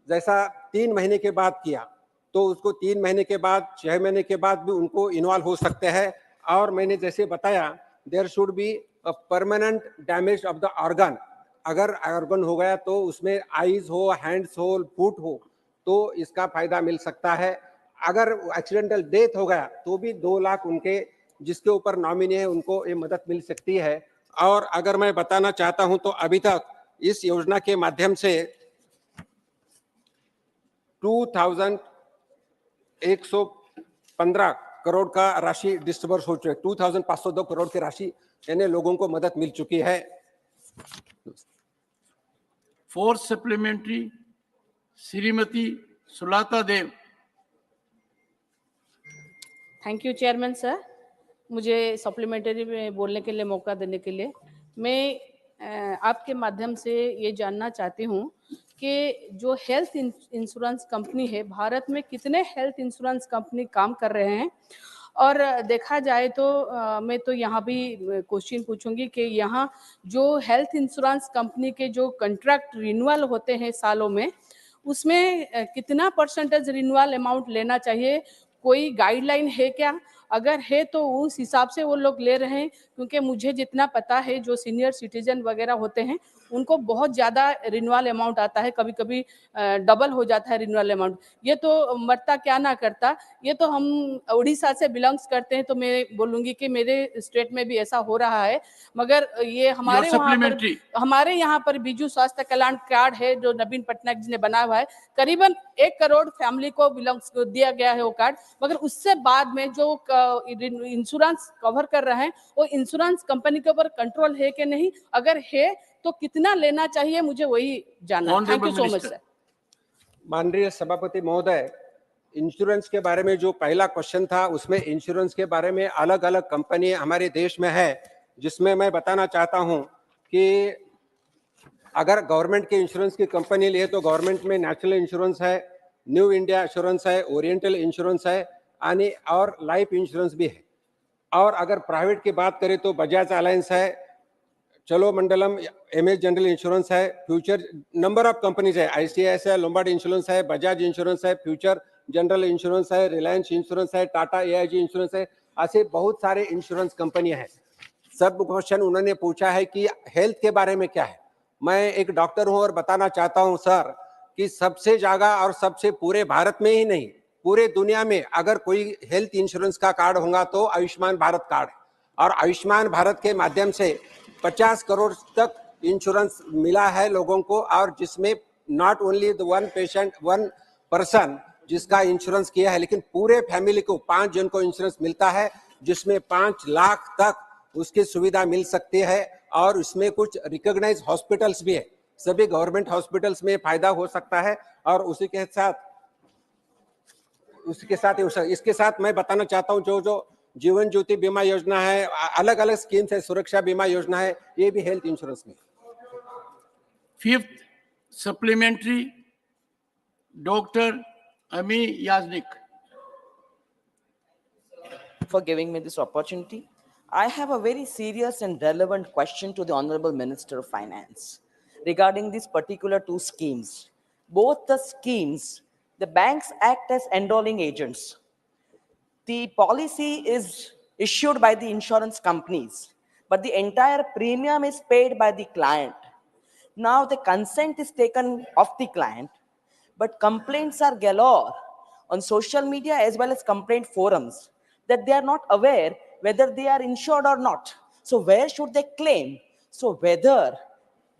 जैसा 3 महीने के बाद किया तो उसको 3 महीने के बाद, 6 महीने के बाद भी उनको इन्वॉल्व हो सकते हैं। और मैंने जैसे बताया, there should be a permanent damage of the organ. अगर ऑर्गन हो गया तो उसमें आईज हो, हैंड्स हो, फुट हो, तो इसका फायदा मिल सकता है। अगर एक्सीडेंटल डेथ हो गया तो भी 2 लाख उनके जिसके ऊपर नॉमिनी है उनको ये मदद मिल सकती है। और अगर मैं बताना चाहता हूं तो अभी तक इस योजना के माध्यम से 2,115 करोड़ का राशि डिस्बर्स हो चुकी है। 2,502 करोड़ की राशि यानी लोगों को मदद मिल चुकी है। Fourth supplementary Shrimati Sulata Dev. Thank you chairman sir, मुझे सप्लीमेंट्री में बोलने के लिए मौका देने के लिए। मैं आपके माध्यम से ये जानना चाहती हूँ कि जो हेल्थ इंश्योरेंस कंपनी है, भारत में कितने हेल्थ इंश्योरेंस कंपनी काम कर रहे हैं और देखा जाए तो मैं तो यहाँ भी क्वेश्चन पूछूंगी कि यहाँ जो हेल्थ इंश्योरेंस कंपनी के जो कॉन्ट्रैक्ट रिन्यूअल होते हैं सालों में, उसमें कितना परसेंटेज रिन्यूअल अमाउंट लेना चाहिए? कोई गाइडलाइन है क्या? अगर है तो उस हिसाब से वो लोग ले रहे हैं, क्योंकि मुझे जितना पता है जो सीनियर सिटीजन वगैरह होते हैं उनको बहुत ज़्यादा रिन्यूअल अमाउंट आता है, कभी कभी डबल हो जाता है रिन्यूअल अमाउंट। ये तो मरता क्या ना करता। ये तो हम उड़ीसा से बिलोंग्स करते हैं, तो मैं बोलूँगी कि मेरे स्टेट में भी ऐसा हो रहा है, मगर ये हमारे यहाँ पर बिजू स्वास्थ्य कल्याण कार्ड है जो नवीन पटनायक जी ने बनाया हुआ है, करीबन 1 करोड़ फैमिली को बिलोंग्स दिया गया है वो कार्ड। मगर उससे बाद में जो इंश्योरेंस कवर कर रहे हैं वो इंश्योरेंस कंपनी के ऊपर कंट्रोल है कि नहीं, अगर है तो कितना लेना चाहिए, मुझे वही जानना है। Thank you so much sir. माननीय सभापति महोदय, इंश्योरेंस के बारे में जो पहला क्वेश्चन था उसमें इंश्योरेंस के बारे में अलग अलग कंपनी हमारे देश में है, जिसमें मैं बताना चाहता हूं कि अगर गवर्नमेंट के इंश्योरेंस की कंपनी लिए तो गवर्नमेंट में नेशनल इंश्योरेंस है, न्यू इंडिया इंश्योरेंस है, ओरिएंटल इंश्योरेंस है और लाइफ इंश्योरेंस भी है। और अगर प्राइवेट की बात करें तो बजाज अलायंस है, चलो मंडलम, एमएस जनरल इंश्योरेंस है, फ्यूचर नंबर ऑफ कंपनीज है, आईसीआईसीआई है, लोम्बार्ड इंश्योरेंस है, बजाज इंश्योरेंस है, फ्यूचर जनरल इंश्योरेंस है, रिलायंस इंश्योरेंस है, टाटा एआईजी इंश्योरेंस है, ऐसे बहुत सारे इंश्योरेंस कंपनियां हैं। सब क्वेश्चन उन्होंने पूछा है कि हेल्थ के बारे में क्या है। मैं एक डॉक्टर हूं और बताना चाहता हूं सर कि सबसे ज्यादा और सबसे पूरे भारत में ही नहीं पूरे दुनिया में अगर कोई हेल्थ इंश्योरेंस का कार्ड होगा तो आयुष्मान भारत कार्ड है। और आयुष्मान भारत के माध्यम से 50 करोड़ तक इंश्योरेंस मिला है लोगों को, और जिसमें not only the one patient one person जिसका इंश्योरेंस किया है, लेकिन पूरे फैमिली को 5 जन को इंश्योरेंस मिलता है, जिसमें 5 लाख तक उसकी सुविधा मिल सकती है। और इसमें कुछ रिकॉग्नाइज हॉस्पिटल्स भी है, सभी गवर्नमेंट हॉस्पिटल्स में फायदा हो सकता है। और इसके साथ मैं बताना चाहता हूं जो जीवन ज्योति बीमा योजना है, अलग अलग स्कीम्स है, सुरक्षा बीमा योजना है, ये भी हेल्थ इंश्योरेंस में। 5th supplementary, Dr. Ami Yaznik. For giving me this opportunity. I have a very serious and relevant question to the Honorable Minister of Finance regarding these particular 2 schemes. Both the schemes, the banks act as enrolling agents. The policy is issued by the insurance companies, but the entire premium is paid by the client. Now the consent is taken of the client, but complaints are galore on social media as well as complaint forums that they are not aware whether they are insured or not. So where should they claim? So whether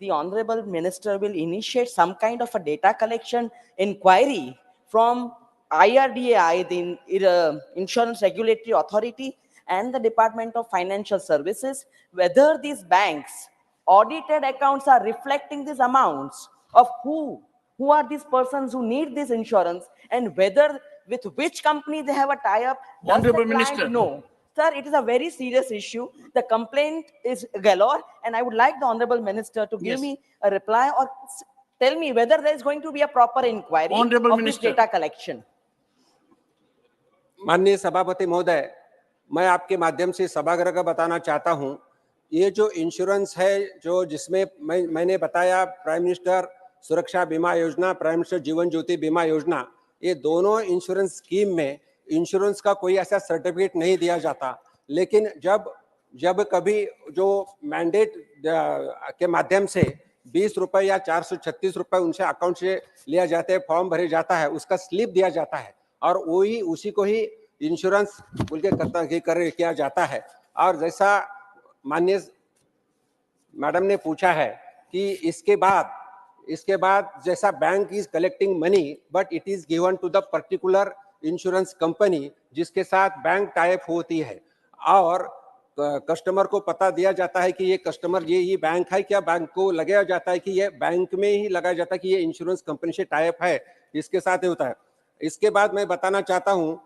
the Honorable Minister will initiate some kind of a data collection inquiry from IRDAI, the Insurance Regulatory Authority, and the Department of Financial Services, whether these banks' audited accounts are reflecting these amounts of who are these persons who need this insurance, and whether with which company they have a tie-up. Does the Honorable client Minister. know? Sir, it is a very serious issue. The complaint is galore, and I would like the Honorable Minister to give Yes. me a reply or tell me whether there is going to be a proper inquiry Honorable of Minister. this data collection. माननीय सभापति महोदय, मैं आपके माध्यम से सभागृह का बताना चाहता हूं, ये जो इंश्योरेंस है जो जिसमें मैंने बताया प्राइम मिनिस्टर सुरक्षा बीमा योजना, प्राइम मिनिस्टर जीवन ज्योति बीमा योजना, ये दोनों इंश्योरेंस स्कीम में इंश्योरेंस का कोई ऐसा सर्टिफिकेट नहीं दिया जाता। लेकिन जब कभी जो मैंडेट के माध्यम से 20 रुपए या 436 रुपए उनसे अकाउंट से लिया जाता है, फॉर्म भरे जाता है, उसका स्लिप दिया जाता है और वही उसी को ही इंश्योरेंस बोल के किया जाता है। और जैसा माननीय मैडम ने पूछा है कि इसके बाद जैसा bank is collecting money, but it is given to the particular insurance company जिसके साथ बैंक टाइप होती है, और कस्टमर को पता दिया जाता है कि ये कस्टमर ये बैंक है क्या, बैंक को लगाया जाता है कि ये बैंक में ही लगाया जाता है कि ये इंश्योरेंस कंपनी से टाइप है, इसके साथ ही होता है। इसके बाद मैं बताना चाहता हूं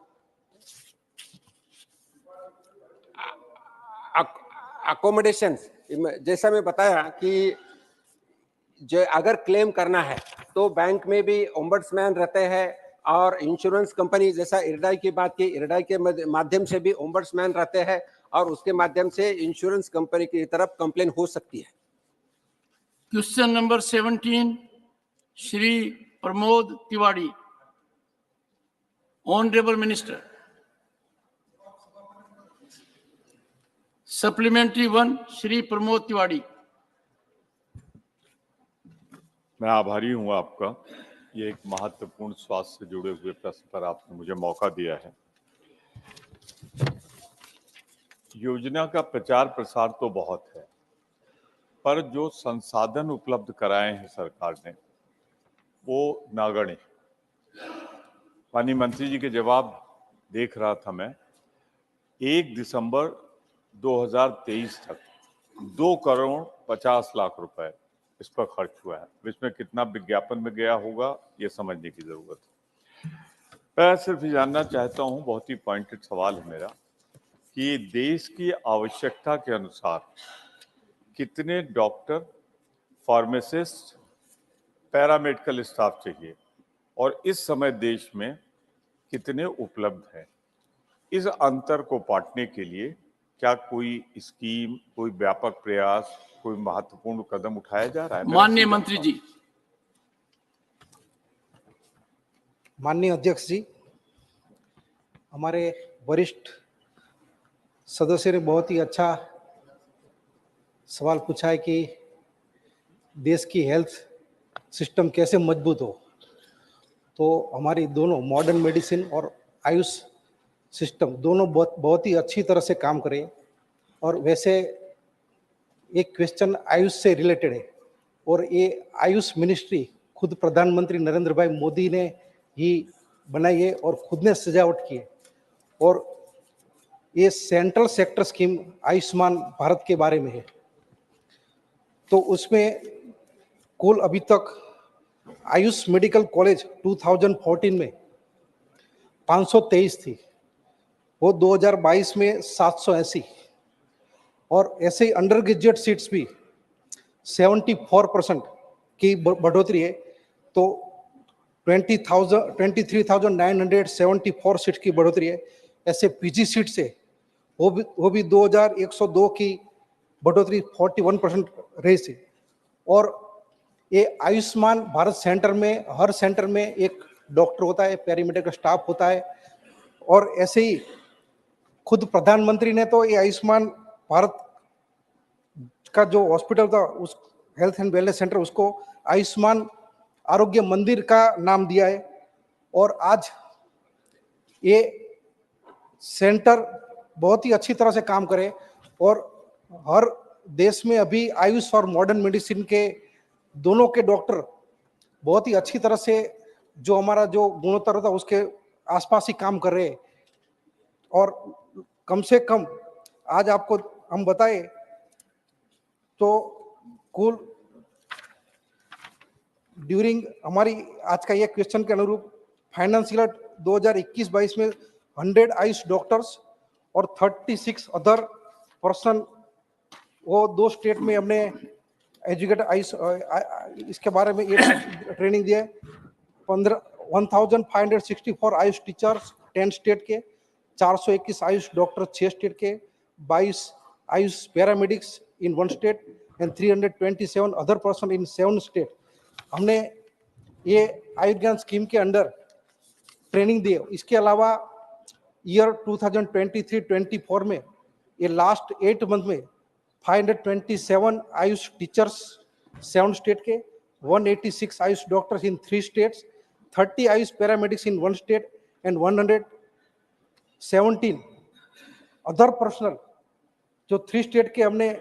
अकोमोडेशन, जैसा मैं बताया कि जो अगर क्लेम करना है तो बैंक में भी ओम्बड्समैन रहते हैं, और इंश्योरेंस कंपनी जैसा इरडाई की बात की, इरडाई के माध्यम से भी ओम्बड्समैन रहते हैं और उसके माध्यम से इंश्योरेंस कंपनी की तरफ कंप्लेन हो सकती है। Question number 17, Shri Pramod Tiwari. Honourable minister. Supplementary 1, Shri Pramod Tiwari. मैं आभारी हूं आपका, ये एक महत्वपूर्ण स्वास्थ्य से जुड़े हुए प्रश्न पर आपने मुझे मौका दिया है। योजना का प्रचार प्रसार तो बहुत है, पर जो संसाधन उपलब्ध कराए हैं सरकार ने वो नगण्य। माननीय मंत्री जी के जवाब देख रहा था मैं। 1 दिसंबर 2023 तक 2,50,00,000 रुपए इस पर खर्च हुआ है। इसमें कितना विज्ञापन में गया होगा ये समझने की जरूरत है। मैं सिर्फ जानना चाहता हूं, बहुत ही पॉइंटेड सवाल है मेरा, कि देश की आवश्यकता के अनुसार कितने डॉक्टर, फार्मासिस्ट, पैरामेडिकल स्टाफ चाहिए और इस समय देश में कितने उपलब्ध हैं। इस अंतर को पाटने के लिए क्या कोई स्कीम, कोई व्यापक प्रयास, कोई महत्वपूर्ण कदम उठाया जा रहा है? माननीय मंत्री जी। माननीय अध्यक्ष जी, हमारे वरिष्ठ सदस्य ने बहुत ही अच्छा सवाल पूछा है कि देश की हेल्थ सिस्टम कैसे मजबूत हो। तो हमारी दोनों मॉडर्न मेडिसिन और आयुष सिस्टम दोनों बहुत ही अच्छी तरह से काम करें। और वैसे एक क्वेश्चन आयुष से रिलेटेड है और ये आयुष मिनिस्ट्री खुद प्रधानमंत्री नरेंद्र भाई मोदी ने ही बनाई है और खुद ने सजावट की है। और ये central sector scheme Ayushman Bharat के बारे में है। तो उसमें कुल अभी तक आयुष मेडिकल कॉलेज 2014 में 523 थी, वो 2022 में 780। और ऐसे ही अंडर ग्रेजुएट सीट्स भी 74% की बढ़ोतरी है। तो 23,974 सीट की बढ़ोतरी है। ऐसे पीजी सीट से वो भी 2,102 की बढ़ोतरी 41% रही थी। और ये आयुष्मान भारत सेंटर में हर सेंटर में एक डॉक्टर होता है, पैरामेडिकल स्टाफ होता है। और ऐसे ही खुद प्रधानमंत्री ने तो ये आयुष्मान भारत का जो हॉस्पिटल था, उस हेल्थ एंड वेलनेस सेंटर, उसको आयुष्मान आरोग्य मंदिर का नाम दिया है। और आज ये सेंटर बहुत ही अच्छी तरह से काम करे और हर देश में अभी आयुष और मॉडर्न मेडिसिन के दोनों के डॉक्टर बहुत ही अच्छी तरह से जो हमारा जो गुणोत्तर होता है उसके आसपास ही काम कर रहे हैं। और कम से कम आज आपको हम बताएं तो कुल ड्यूरिंग हमारी आज का ये क्वेश्चन के अनुरूप फाइनेंशियल 2021-22 में 100 आयुष डॉक्टर्स और 36 अदर पर्सन, वो 2 स्टेट में हमने एजुकेट आयुष इसके बारे में ये ट्रेनिंग दिया है। 1564 आयुष टीचर्स 10 स्टेट के, 421 आयुष डॉक्टर 6 स्टेट के, 22 Ayush paramedics in 1 state and 327 other person in 7 state. हमने ये आयुर्ज्ञान स्कीम के अंडर ट्रेनिंग दी। इसके अलावा ईयर 2023-24 में ये लास्ट 8 मंथ में 527 आयुष टीचर्स 7 स्टेट के, 186 Ayush doctors in 3 states, 30 Ayush paramedics in 1 state and 117 other personal जो 3 स्टेट के हमने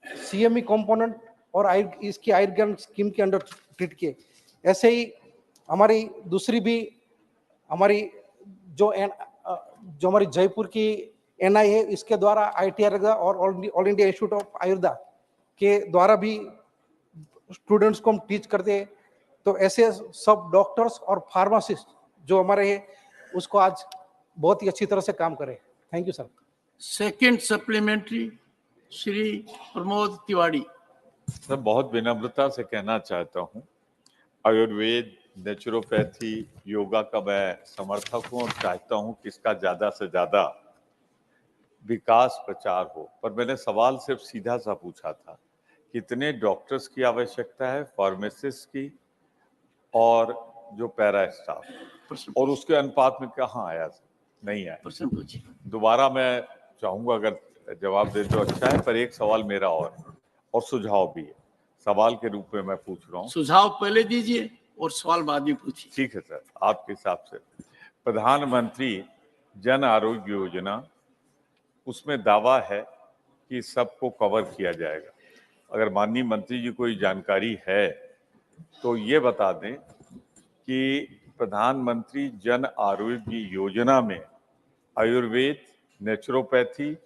सीएमई कंपोनेंट और इसकी आयुर्ज्ञान स्कीम के अंडर ट्रीट किए। ऐसे ही हमारी दूसरी भी हमारी जो हमारी जयपुर की एनआई है, इसके द्वारा आईटीआर और all India Institute of Ayurveda के द्वारा भी स्टूडेंट्स को हम टीच करते हैं। तो ऐसे सब डॉक्टर्स और फार्मासिस्ट जो हमारे हैं उसको आज बहुत ही अच्छी तरह से काम करें। Thank you sir. Second supplementary Shri Pramod Tiwari. मैं बहुत विनम्रता से कहना चाहता हूं, आयुर्वेद नेचुरोपैथी, योगा का मैं समर्थक हूं और चाहता हूं कि इसका ज्यादा से ज्यादा विकास प्रचार हो। पर मैंने सवाल सिर्फ सीधा सा पूछा था, कितने डॉक्टर्स की आवश्यकता है, फार्मासिस्ट की और जो पैरा स्टाफ, और उसके अनुपात में कहाँ आया, नहीं आया। दोबारा मैं चाहूंगा अगर जवाब दे तो अच्छा है, पर एक सवाल मेरा और सुझाव भी है, सवाल के रूप में मैं पूछ रहा हूँ। सुझाव पहले दीजिए और सवाल बाद में पूछिए। ठीक है सर, आपके हिसाब से प्रधानमंत्री जन आरोग्य योजना, उसमें दावा है कि सबको कवर किया जाएगा। अगर माननीय मंत्री जी कोई जानकारी है तो ये बता दें कि प्रधानमंत्री जन आरोग्य योजना में आयुर्वेद, नेचुरोपैथी,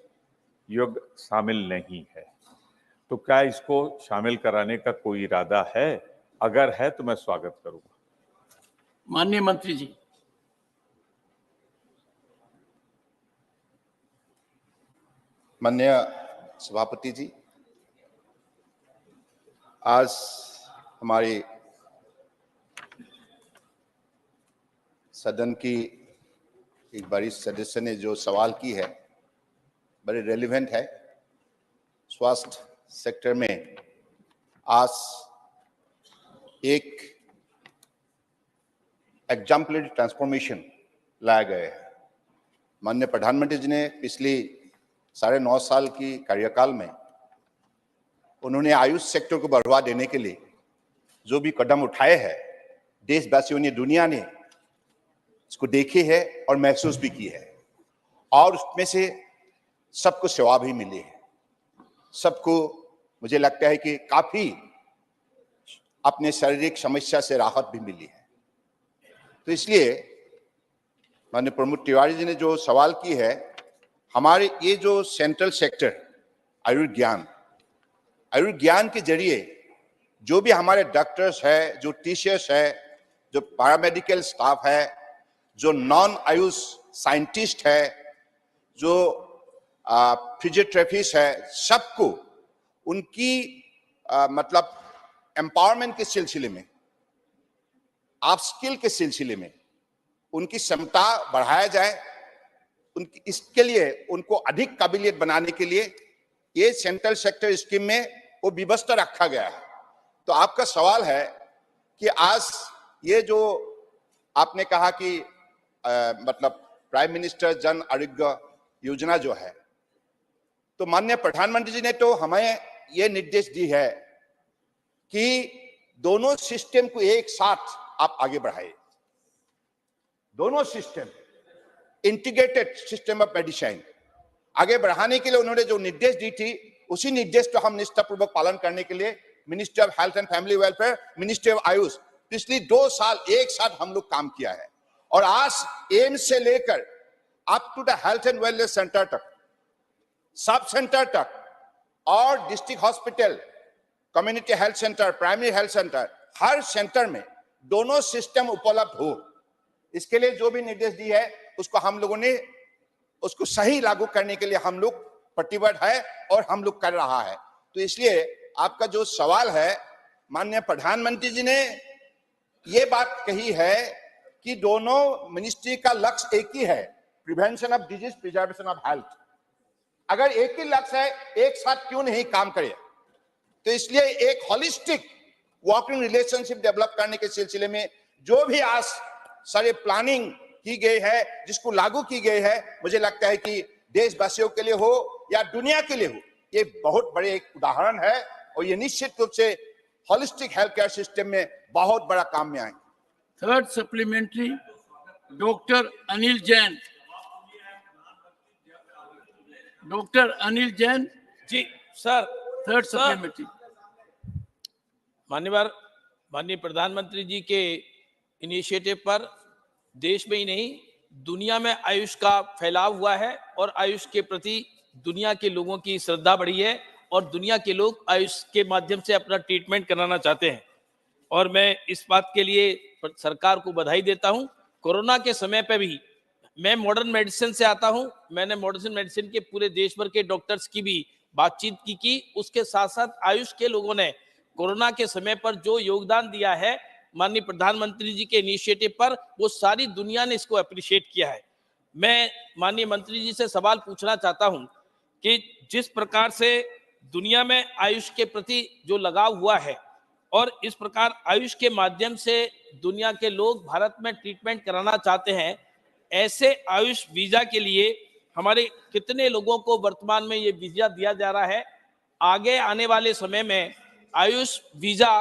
योग शामिल नहीं है, तो क्या इसको शामिल कराने का कोई इरादा है? अगर है तो मैं स्वागत करूंगा। माननीय मंत्री जी। माननीय सभापति जी, आज हमारे सदन की एक बड़ी सदस्य ने जो सवाल की है बड़े रेलिवेंट है। स्वास्थ्य सेक्टर में आज एक एग्जाम्पलरी ट्रांसफॉर्मेशन लाया गया है। माननीय प्रधानमंत्री जी ने पिछली 9.5 साल की कार्यकाल में उन्होंने आयुष सेक्टर को बढ़ावा देने के लिए जो भी कदम उठाए हैं, देशवासियों ने, दुनिया ने इसको देखी है और महसूस भी की है, और उसमें से सबको सेवा भी मिली है। सबको मुझे लगता है कि काफी अपने शारीरिक समस्या से राहत भी मिली है। तो इसलिए माननीय प्रमोद तिवारी जी ने जो सवाल की है, हमारे ये जो सेंट्रल सेक्टर आयुर्विज्ञान के जरिए जो भी हमारे डॉक्टर्स है, जो टीचर्स है, जो पैरामेडिकल स्टाफ है, जो नॉन आयुष साइंटिस्ट है, जो फिजियोथेरेपिस्ट है, सबको उनकी मतलब एम्पावरमेंट के सिलसिले में, अपस्किल के सिलसिले में उनकी क्षमता बढ़ाया जाए। उनकी इसके लिए उनको अधिक काबिलियत बनाने के लिए ये सेंट्रल सेक्टर स्कीम में वो व्यवस्था रखा गया है। तो आपका सवाल है कि आज ये जो आपने कहा कि मतलब प्राइम मिनिस्टर जन आरोग्य योजना जो है, तो माननीय प्रधानमंत्री जी ने तो हमें ये निर्देश दी है कि दोनों सिस्टम को एक साथ आप आगे बढ़ाइए। दोनों system, integrated system of medicine आगे बढ़ाने के लिए उन्होंने जो निर्देश दी थी, उसी निर्देश को हम निष्ठापूर्वक पालन करने के लिए ministry of health and family welfare, ministry of Ayush पिछली 2 साल एक साथ हम लोग काम किया है। और आज एम्स से लेकर up to the health and wellness centre तक, सब सेंटर तक, और district hospital, community health centre, primary health centre, हर सेंटर में दोनों सिस्टम उपलब्ध हो, इसके लिए जो भी निर्देश दी है उसको हम लोगों ने उसको सही लागू करने के लिए हम लोग प्रतिबद्ध है और हम लोग कर रहा है। तो इसलिए आपका जो सवाल है, माननीय प्रधानमंत्री जी ने ये बात कही है कि दोनों मिनिस्ट्री का लक्ष्य एक ही है, prevention of disease, preservation of health. अगर एक ही लक्ष्य है, एक साथ क्यों नहीं काम करे? तो इसलिए एक होलिस्टिक वर्किंग रिलेशनशिप डेवलप करने के सिलसिले में जो भी आज सारे प्लानिंग की गई है, जिसको लागू की गई है, मुझे लगता है कि देशवासियों के लिए हो या दुनिया के लिए हो, ये बहुत बड़े एक उदाहरण है और ये निश्चित रूप से होलिस्टिक हेल्थ केयर सिस्टम में बहुत बड़ा काम में आए। Third supplementary, doctor Anil Jain. Doctor Anil Jain ji sir. Third supplementary. माननीय प्रधानमंत्री जी के इनिशिएटिव पर देश में ही नहीं दुनिया में आयुष का फैलाव हुआ है और आयुष के प्रति दुनिया के लोगों की श्रद्धा बढ़ी है और दुनिया के लोग आयुष के माध्यम से अपना ट्रीटमेंट कराना चाहते हैं। और मैं इस बात के लिए सरकार को बधाई देता हूं। कोरोना के समय पे भी मैं मॉडर्न मेडिसिन से आता हूं, मैंने मॉडर्न मेडिसिन के पूरे देश भर के डॉक्टर्स की भी बातचीत की। उसके साथ साथ आयुष के लोगों ने कोरोना के समय पर जो योगदान दिया है माननीय प्रधानमंत्री जी के इनिशिएटिव पर, वो सारी दुनिया ने इसको अप्रिशिएट किया है। मैं माननीय मंत्री जी से सवाल पूछना चाहता हूं कि जिस प्रकार से दुनिया में आयुष के प्रति जो लगाव हुआ है और इस प्रकार आयुष के माध्यम से दुनिया के लोग भारत में ट्रीटमेंट कराना चाहते हैं, ऐसे आयुष वीजा के लिए हमारे कितने लोगों को वर्तमान में ये वीजा दिया जा रहा है? आगे आने वाले समय में आयुष वीजा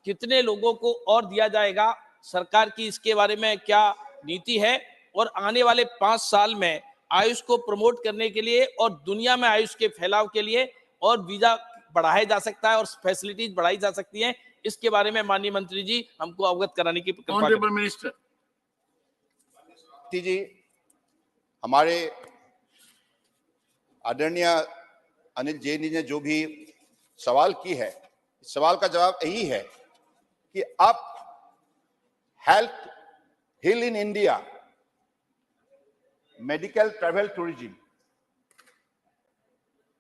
कितने लोगों को और दिया जाएगा? सरकार की इसके बारे में क्या नीति है? और आने वाले 5 साल में आयुष को प्रमोट करने के लिए और दुनिया में आयुष के फैलाव के लिए और वीजा बढ़ाया जा सकता है और फैसिलिटीज बढ़ाई जा सकती हैं, इसके बारे में माननीय मंत्री जी हमको अवगत कराने की कृपा करें। ऑनरेबल मिनिस्टर जी, हमारे आदरणीय अनिल जैन जी ने जो भी सवाल की है, सवाल का जवाब यही है कि अब health hill in India, medical travel tourism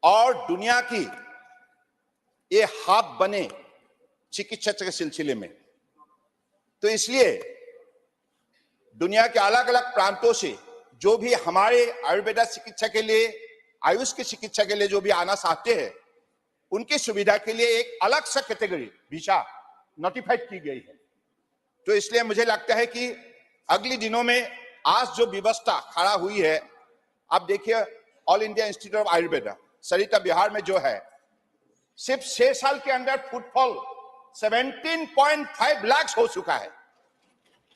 और दुनिया की ये हब बने चिकित्सा के सिलसिले में। तो इसलिए दुनिया के अलग अलग प्रांतों से जो भी हमारे आयुर्वेदा चिकित्सा के लिए, आयुष की चिकित्सा के लिए जो भी आना चाहते हैं, उनकी सुविधा के लिए एक अलग सा कैटेगरी वीजा नोटिफाइड की गई है। तो इसलिए मुझे लगता है कि अगले दिनों में आज जो व्यवस्था खड़ा हुई है, आप देखिए All India Institute of Ayurveda Sarita Vihar में जो है, सिर्फ 6 साल के अंदर फुटफॉल 17.5 लाख हो चुका है,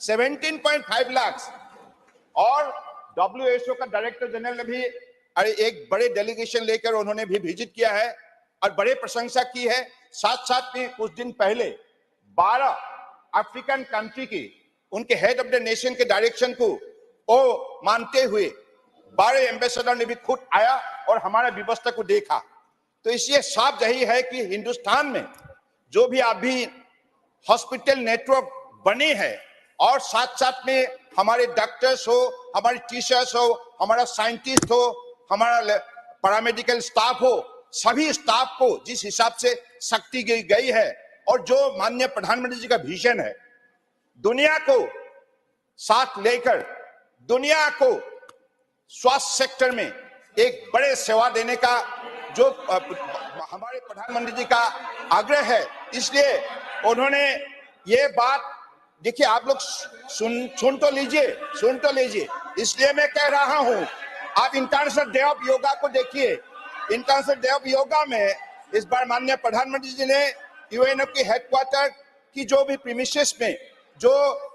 17.5 लाख। और WHO का डायरेक्टर जनरल ने भी एक बड़े डेलीगेशन लेकर उन्होंने भी विजिट किया है और बड़े प्रशंसा की है। साथ साथ में कुछ दिन पहले 12 अफ्रीकन कंट्री की उनके हेड ऑफ द नेशन के डायरेक्शन को वो मानते हुए 12 एम्बेसडर ने भी खुद आया और हमारा व्यवस्था को देखा। तो इसलिए साफ यही है कि हिंदुस्तान में जो भी अभी हॉस्पिटल नेटवर्क बने हैं और साथ साथ में हमारे डॉक्टर्स हो, हमारे टीचर्स हो, हमारा साइंटिस्ट हो, हमारा पैरामेडिकल स्टाफ हो, सभी स्टाफ को जिस हिसाब से शक्ति दी गई है और जो माननीय प्रधानमंत्री जी का विजन है, दुनिया को साथ लेकर दुनिया को स्वास्थ्य सेक्टर में एक बड़े सेवा देने का जो हमारे प्रधानमंत्री जी का आग्रह है, इसलिए उन्होंने ये बात, देखिए आप लोग सुन तो लीजिए, इसलिए मैं कह रहा हूं, आप इंटरनेशनल डे ऑफ योगा को देखिए। इंटरनेशनल डे ऑफ योगा में इस बार माननीय प्रधानमंत्री जी ने यूएनओ के हेडक्वार्टर की जो भी प्रीमिसेस में जो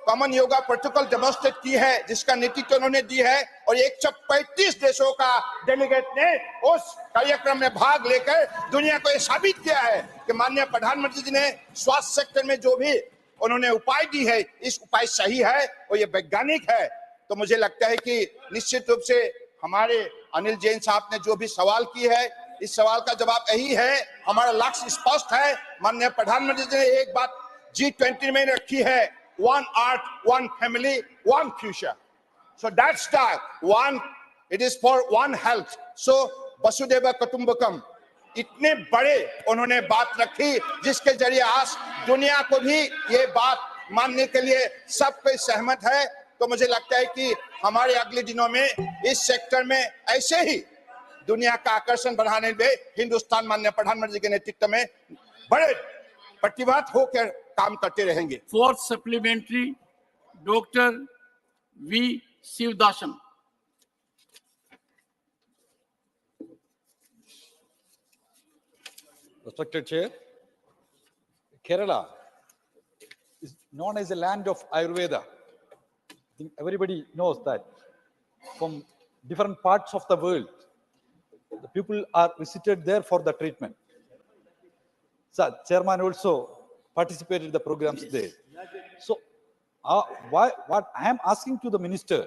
कॉमन योगा प्रोटोकॉल डेमोन्स्ट्रेट की है, जिसका नेतृत्व उन्होंने दी है, और 135 देशों का डेलीगेट ने उस कार्यक्रम में भाग लेकर दुनिया को यह साबित किया है कि माननीय प्रधानमंत्री जी ने स्वास्थ्य सेक्टर में जो भी उन्होंने उपाय दी है, इस उपाय सही है और ये वैज्ञानिक है। तो मुझे लगता है कि निश्चित रूप से हमारे अनिल जैन साहब ने जो भी सवाल की है, इस सवाल का जवाब यही है, हमारा लक्ष्य स्पष्ट है। माननीय प्रधानमंत्री जी ने एक बात G20 में रखी है, 1 Earth, 1 family, 1 future. So that's the one, it is for 1 health. So Vasudev कुटुंबकम, इतने बड़े उन्होंने बात रखी जिसके जरिए आज दुनिया को भी ये बात मानने के लिए सब कोई सहमत है। तो मुझे लगता है कि हमारे अगले दिनों में इस सेक्टर में ऐसे ही दुनिया का आकर्षण बढ़ाने में हिंदुस्तान माननीय प्रधानमंत्री के नेतृत्व में बड़े प्रतिबद्ध होकर काम करते रहेंगे। Fourth supplementary doctor V Sivadasan. Respected Chair, Kerala is known as a land of Ayurveda. I think everybody knows that. From different parts of the world, the people are visited there for the treatment. So, Chairman also participated in the programs there. So, what I am asking to the Minister,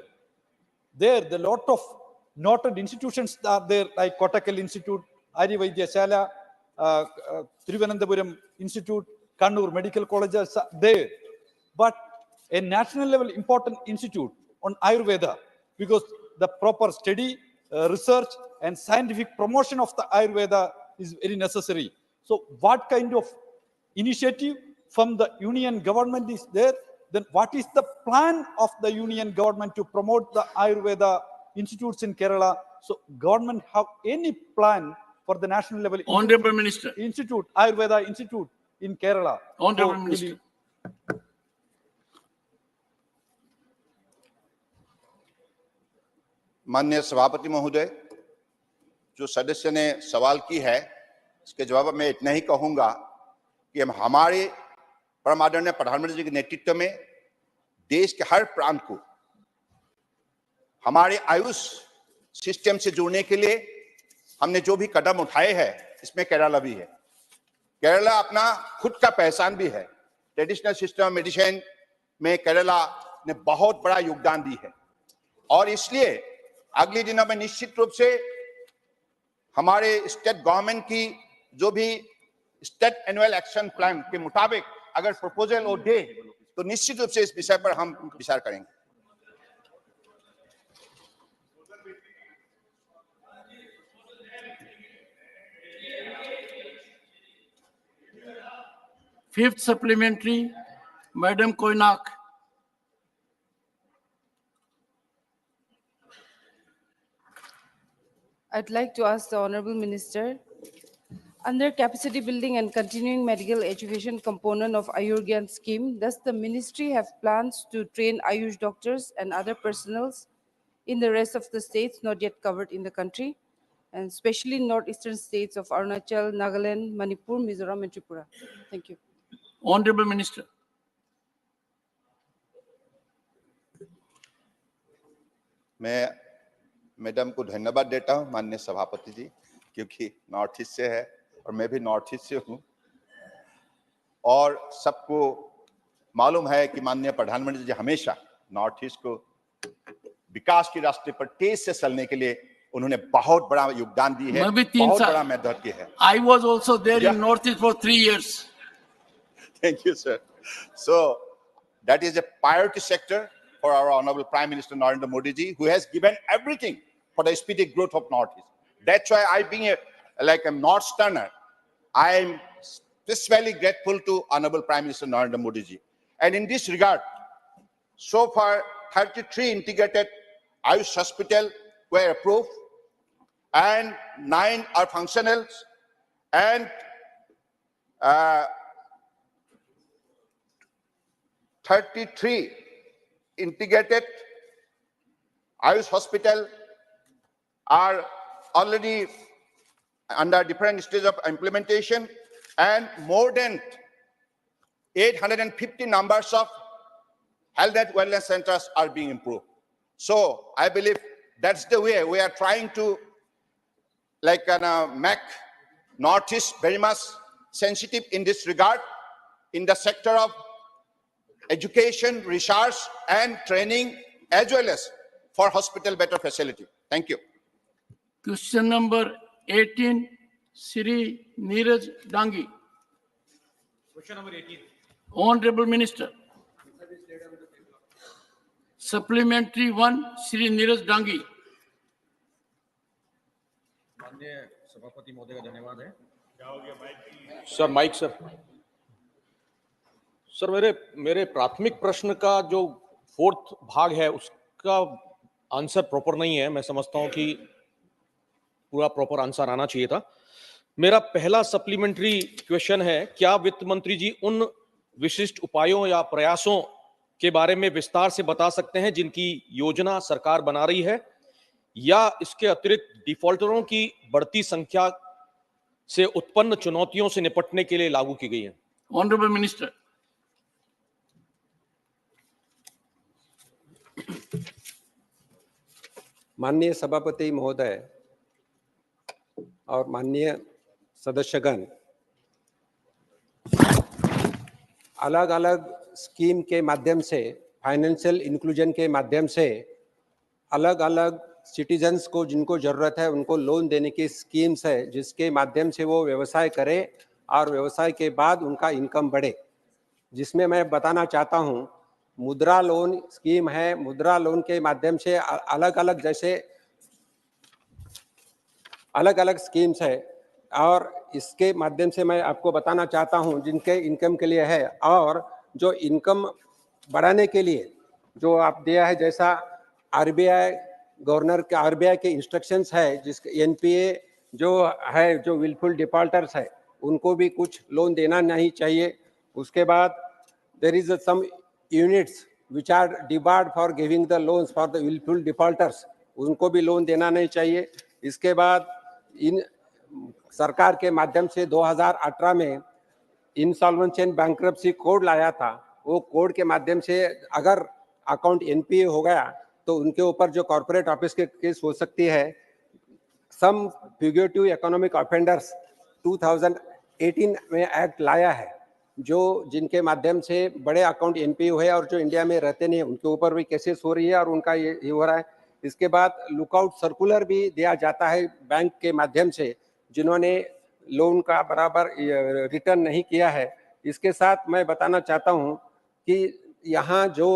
there a lot of noted institutions are there, like Kottakkal Institute, Ari Vaidyashala, Thiruvananthapuram Institute, Kannur Medical Colleges are there. But a national level important institute on Ayurveda, because the proper study, research and scientific promotion of the Ayurveda is very necessary. So what kind of initiative from the union government is there, then what is the plan of the union government to promote the Ayurveda institutes in Kerala? So government have any plan for the national level Honorable Minister. institute, Ayurveda institute in Kerala? Honorable So, Minister. माननीय सभापति महोदय, जो सदस्य ने सवाल की है इसके जवाब में इतना ही कहूंगा कि हम हमारे परम आदरणीय प्रधानमंत्री जी के नेतृत्व में देश के हर प्रांत को हमारे आयुष सिस्टम से जोड़ने के लिए हमने जो भी कदम उठाए हैं इसमें केरला भी है। केरला अपना खुद का पहचान भी है। ट्रेडिशनल सिस्टम मेडिसिन में केरला ने बहुत बड़ा योगदान दी है और इसलिए अगले दिनों में निश्चित रूप से हमारे स्टेट गवर्नमेंट की जो भी स्टेट एनुअल एक्शन प्लान के मुताबिक अगर प्रपोजल वो दे तो निश्चित रूप से इस विषय पर हम विचार करेंगे। Fifth supplementary, Madam Koinak. I'd like to ask the Honorable Minister, under capacity building and continuing medical education component of Ayurgyan scheme, does the ministry have plans to train Ayush doctors and other personnels in the rest of the states not yet covered in the country, and especially northeastern states of Arunachal, Nagaland, Manipur, Mizoram, and Tripura? Thank you. Honorable Minister. मैं madam को धन्यवाद देता हूं माननीय सभापति जी, क्योंकि north east से है और मैं भी नॉर्थ ईस्ट से हूं और सबको मालूम है कि माननीय प्रधानमंत्री जी हमेशा नॉर्थ ईस्ट को विकास के रास्ते पर तेज से चलने के लिए उन्होंने बहुत बड़ा योगदान दी है, बहुत बड़ा मेहनत की है। I was also there in North East for 3 years. Thank you, sir. So that is a priority sector for our Honorable Prime Minister Narendra Modi ji, who has given everything for the speedy growth of North East. That's why I, being a North-sterner, I am especially grateful to Honorable Prime Minister Narendra Modi ji. And in this regard, so far 33 integrated Ayush hospitals were approved, and 9 are functional, and 33 integrated Ayush hospitals are already under different stages of implementation, and more than 850 numbers of health and wellness centers are being improved. So I believe that's the way we are trying to make Northeast very much sensitive in this regard in the sector of education, research and training, as well as for hospital better facility. Thank you. Question number 18, Shri Neeraj Dangi. Question number 18. Honorable Minister. Supplementary 1, Shri Neeraj Dangi. माननीय सभापति महोदय का धन्यवाद है। Sir mic sir मेरे प्राथमिक प्रश्न का जो 4th भाग है उसका आंसर प्रॉपर नहीं है। मैं समझता हूं कि पूरा प्रॉपर आंसर आना चाहिए था। मेरा पहला सप्लीमेंट्री क्वेश्चन है, क्या वित्त मंत्री जी उन विशिष्ट उपायों या प्रयासों के बारे में विस्तार से बता सकते हैं जिनकी योजना सरकार बना रही है, या इसके अतिरिक्त डिफॉल्टरों की बढ़ती संख्या से उत्पन्न चुनौतियों से निपटने के लिए लागू की गई है? Honorable Minister. माननीय सभापति महोदय और माननीय सदस्यगण, अलग अलग स्कीम के माध्यम से, फाइनेंशियल इंक्लूजन के माध्यम से अलग अलग सिटीजन्स को जिनको ज़रूरत है उनको लोन देने की स्कीम्स है, जिसके माध्यम से वो व्यवसाय करें और व्यवसाय के बाद उनका इनकम बढ़े। जिसमें मैं बताना चाहता हूँ, मुद्रा लोन स्कीम है। मुद्रा लोन के माध्यम से अलग अलग स्कीम्स है, और इसके माध्यम से मैं आपको बताना चाहता हूं जिनके इनकम के लिए है और जो इनकम बढ़ाने के लिए जो आप दिया है, जैसा आरबीआई गवर्नर के आरबीआई के इंस्ट्रक्शंस है, जिसके एनपीए जो है, जो विलफुल डिफॉल्टर्स है, उनको भी कुछ लोन देना नहीं चाहिए। उसके बाद there is some units which are debarred for giving the loans for the wilful defaulters, उनको भी लोन देना नहीं चाहिए। इसके बाद इन सरकार के माध्यम से 2018 में इंसॉल्वेंसी एंड बैंक्रप्सी कोड लाया था, वो कोड के माध्यम से अगर अकाउंट एनपीए हो गया तो उनके ऊपर जो कॉर्पोरेट ऑफिस के केस हो सकती है। सम फ्यूगिटिव इकोनॉमिक ऑफेंडर्स 2018 में एक्ट लाया है, जो जिनके माध्यम से बड़े अकाउंट एनपीए हुए और जो इंडिया में रहते नहीं, उनके ऊपर भी केसेस हो रही है और उनका ये हो रहा है। इसके बाद लुकआउट सर्कुलर भी दिया जाता है बैंक के माध्यम से, जिन्होंने लोन का बराबर रिटर्न नहीं किया है। इसके साथ मैं बताना चाहता हूं कि यहाँ जो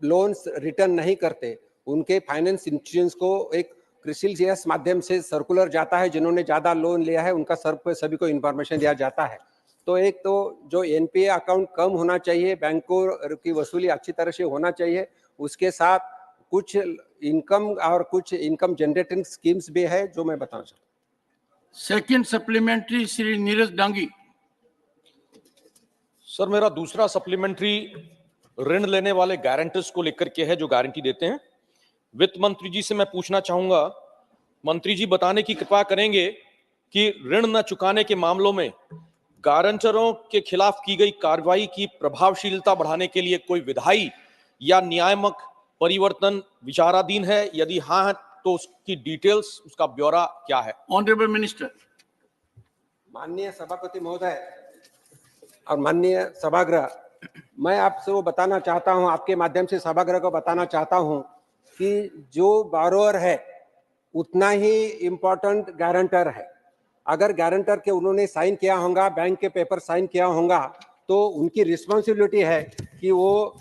लोन्स रिटर्न नहीं करते, उनके फाइनेंस इंस्टीट्यूशंस को एक क्रिसिलियस माध्यम से सर्कुलर जाता है, जिन्होंने ज़्यादा लोन लिया है उनका सभी को इन्फॉर्मेशन दिया जाता है। तो एक तो जो एनपीए अकाउंट कम होना चाहिए, बैंकों की वसूली अच्छी तरह से होना चाहिए, उसके साथ कुछ इनकम और कुछ इनकम जनरेटिंग स्कीम्स भी है जो मैं बताना चाहता हूँ। Second supplementary Shri Neeraj Dangi. Sir, मेरा दूसरा सप्लीमेंट्री ऋण लेने वाले गारंटर्स को लेकर के है, जो गारंटी देते हैं। वित्त मंत्री जी से मैं पूछना चाहूंगा, मंत्री जी बताने की कृपा करेंगे कि ऋण न चुकाने के मामलों में गारंटरों के खिलाफ की गई कार्रवाई की प्रभावशीलता बढ़ाने के लिए कोई विधायी या नियामक परिवर्तन विचाराधीन है? यदि हाँ तो उसकी डिटेल्स, उसका ब्यौरा क्या है? Honourable minister. माननीय सभापति महोदय और माननीय सभागृह, मैं आपसे वो बताना चाहता हूं, आपके माध्यम से सभागृह को बताना चाहता हूं कि जो बारोअर है उतना ही इम्पोर्टेंट गारंटर है। अगर गारंटर के उन्होंने साइन किया होगा, बैंक के पेपर साइन किया होगा, तो उनकी रिस्पॉन्सिबिलिटी है कि वो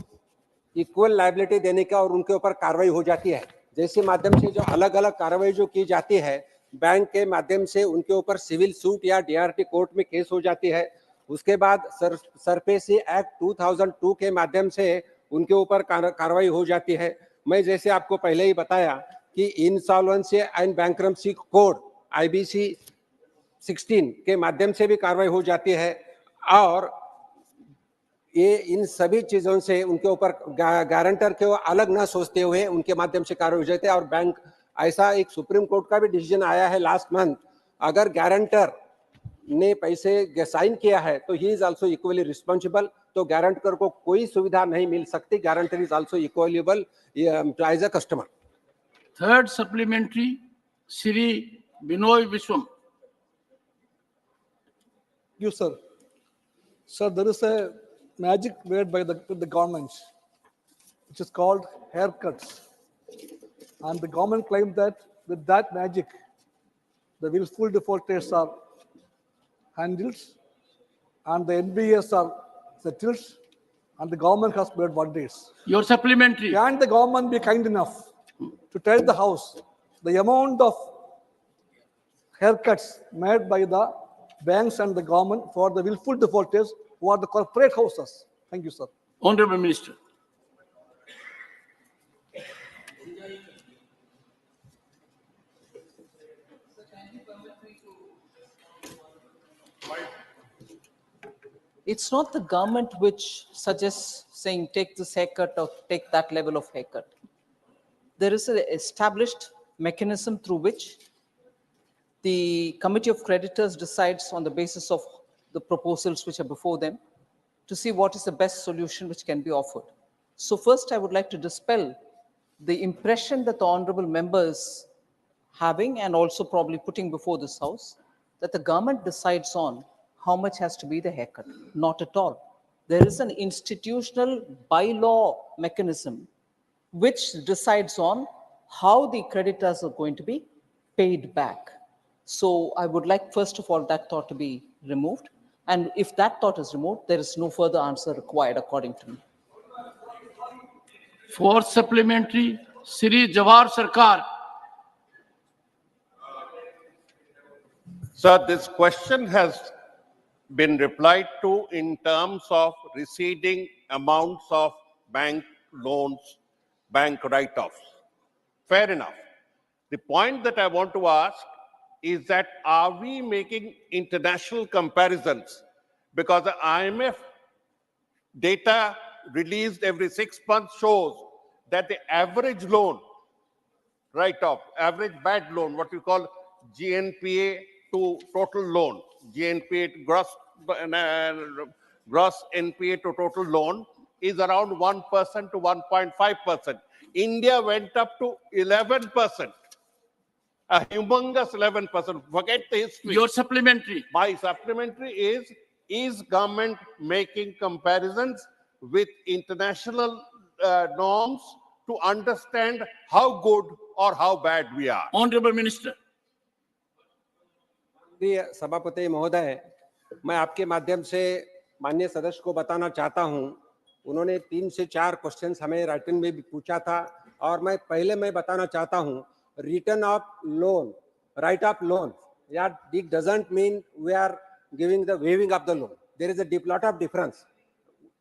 इक्वल लायबिलिटी देने का और उनके ऊपर कार्रवाई हो जाती है। जैसे माध्यम से जो अलग अलग कार्रवाई जो की जाती है, बैंक के माध्यम से उनके ऊपर सिविल सूट या डीआरटी कोर्ट में केस हो जाती है। उसके बाद सरफेसी एक्ट 2002 के माध्यम से उनके ऊपर कार्रवाई हो जाती है। मैं जैसे आपको पहले ही बताया कि insolvency and bankruptcy code IBC 16 के माध्यम से भी कार्रवाई हो जाती है और ये इन सभी चीजों से उनके ऊपर गारंटर के अलग ना सोचते हुए उनके माध्यम से कार्रवाई हो जाती है। और बैंक, ऐसा एक सुप्रीम कोर्ट का भी डिसीजन आया है लास्ट मंथ, अगर गारंटर ने पैसे साइन किया है तो he is also equally responsible. तो गारंटर को कोई सुविधा नहीं मिल सकती, guarantor is also equitable as a customer. Third supplementary Shri Binoy Viswam. You, sir. Sir, there is a magic made by the government, which is called haircuts. And the government claimed that with that magic, the willful defaulters are handled, and the NBS are settled, and the government has made wonders. Your supplementary. Can the government be kind enough to tell the House the amount of haircuts made by the banks and the government for the willful defaulters who are the corporate houses? Thank you, sir. Honorable Minister. It's not the government which suggests saying take this haircut or take that level of haircut. There is an established mechanism through which the Committee of Creditors decides on the basis of the proposals which are before them to see what is the best solution which can be offered. So first, I would like to dispel the impression that the honorable members having and also probably putting before this House that the government decides on how much has to be the haircut. Not at all. There is an institutional bylaw mechanism which decides on how the creditors are going to be paid back. So I would like, first of all, that thought to be removed. And if that thought is removed, there is no further answer required, according to me. Fourth supplementary, Shri Jawahar Sarkar. Sir, this question has been replied to in terms of receding amounts of bank loans, bank write-offs. Fair enough. The point that I want to ask is that are we making international comparisons? Because the IMF data released every 6 months shows that the average loan write-off, average bad loan, what we call GNPA to total loan, GNPA to gross NPA to total loan is around 1% to 1.5%. India went up to 11%, a humongous 11%. Forget the history. Your supplementary. My supplementary is government making comparisons with international norms to understand how good or how bad we are? Honorable Minister. सभापति महोदय, मैं आपके माध्यम से माननीय सदस्य को बताना चाहता हूं, उन्होंने 3 से 4 क्वेश्चंस हमें राइटिंग में भी पूछा था और मैं बताना चाहता हूं, return of loan, write off loan, या it doesn't mean we are giving the waiving of the loan. There is a lot of difference.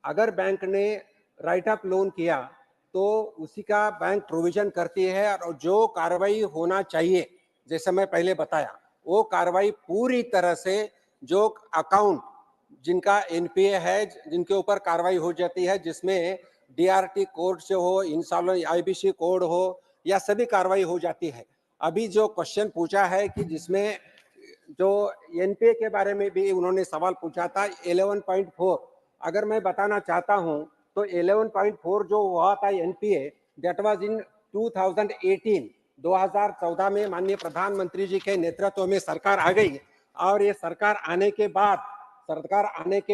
अगर बैंक ने राइट ऑफ लोन किया तो उसी का बैंक प्रोविजन करती है और जो कार्रवाई होना चाहिए, जैसे मैं पहले बताया, वो कार्रवाई पूरी तरह से जो अकाउंट जिनका एनपीए है, जिनके ऊपर कार्रवाई हो जाती है, जिसमें डीआरटी कोड से हो, इंसॉल्वेंसी आईबीसी कोड हो, या सभी कार्रवाई हो जाती है. अभी जो क्वेश्चन पूछा है कि जिसमें जो एनपीए के बारे में भी उन्होंने सवाल पूछा था 11.4, अगर मैं बताना चाहता हूं तो 11.4 जो हुआ था एनपीए, दैट वाज इन 2018. 2014 में माननीय प्रधानमंत्री जी के नेतृत्व में सरकार आ गई और ये सरकार आने के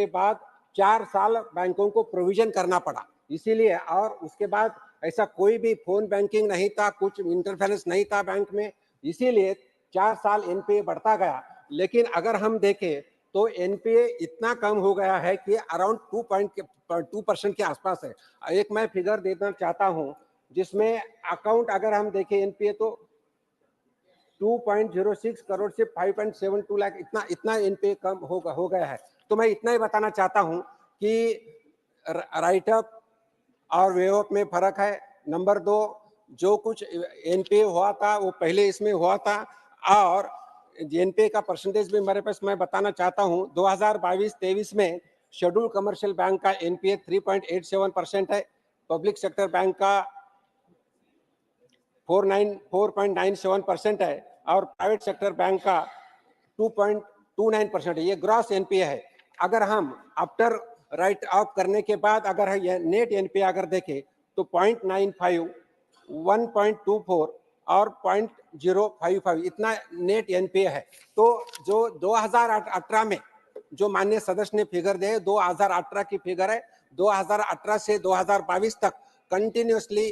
बाद 4 साल बैंकों को प्रोविजन करना पड़ा. इसीलिए, और उसके बाद ऐसा कोई भी फोन बैंकिंग नहीं था, कुछ इंटरफेरेंस नहीं था बैंक में, इसीलिए 4 साल एनपीए बढ़ता गया. लेकिन अगर हम देखें तो एनपीए इतना कम हो गया है कि अराउंड 2% के आसपास है. एक मैं फिगर देना चाहता हूं, जिसमें अकाउंट अगर हम देखें एनपीए तो 2.06 करोड़ से 5.72 लाख, इतना एनपीए कम हो गया है. तो मैं इतना ही बताना चाहता हूं कि राइट अप और वेव अप में फर्क है. नंबर 2, जो कुछ एनपीए हुआ था वो पहले इसमें हुआ था, और एनपीए का परसेंटेज भी मेरे पास मैं बताना चाहता हूं. 2022-23 में शेड्यूल कमर्शियल बैंक का एनपीए 3.87% है, पब्लिक सेक्टर बैंक का 4.97% है और प्राइवेट सेक्टर बैंक का 2.29% है. ये ग्रॉस एनपीए है. अगर हम आफ्टर राइट ऑफ करने के बाद अगर ये नेट एनपीए अगर देखें तो 0.95, 1.24 और 0.055 इतना नेट एनपीए है. तो जो 2018 में जो माननीय सदस्य ने फिगर दिए, 2018 की फिगर है. 2018 से 2022 तक कंटिन्यूअसली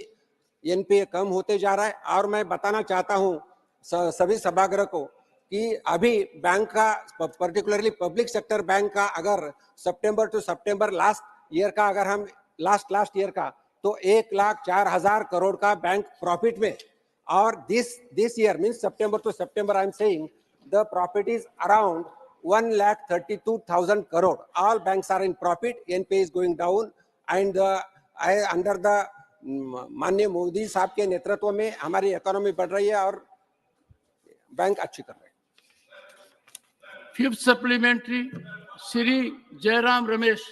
एनपीए कम होते जा रहा है. और मैं बताना चाहता हूं सभी सभागृह को कि अभी बैंक का, पर्टिकुलरली पब्लिक सेक्टर बैंक का, अगर सितंबर टू सितंबर लास्ट ईयर का, अगर हम लास्ट ईयर का, तो 1,04,000 करोड़ का बैंक प्रॉफिट में. और this year means September to September I am saying the profit is around 1,32,000 crore. All banks are in profit. NPA is going down, and under the माननीय मोदी साहब के नेतृत्व में हमारी इकोनॉमी बढ़ रही है और बैंक अच्छी कर रहे हैं. 5th supplementary, Shri Jairam Ramesh.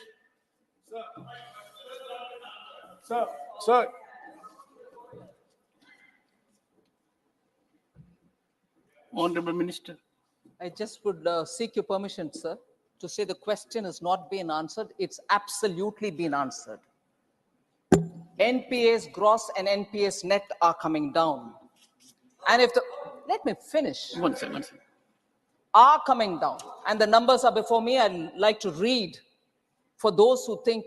Sir. Honorable Minister. I just would seek your permission, sir, to say the question has not been answered. It's absolutely been answered. NPAs gross and NPAs net are coming down. And if the, let me finish. One second. Are coming down. And the numbers are before me. I'd like to read for those who think,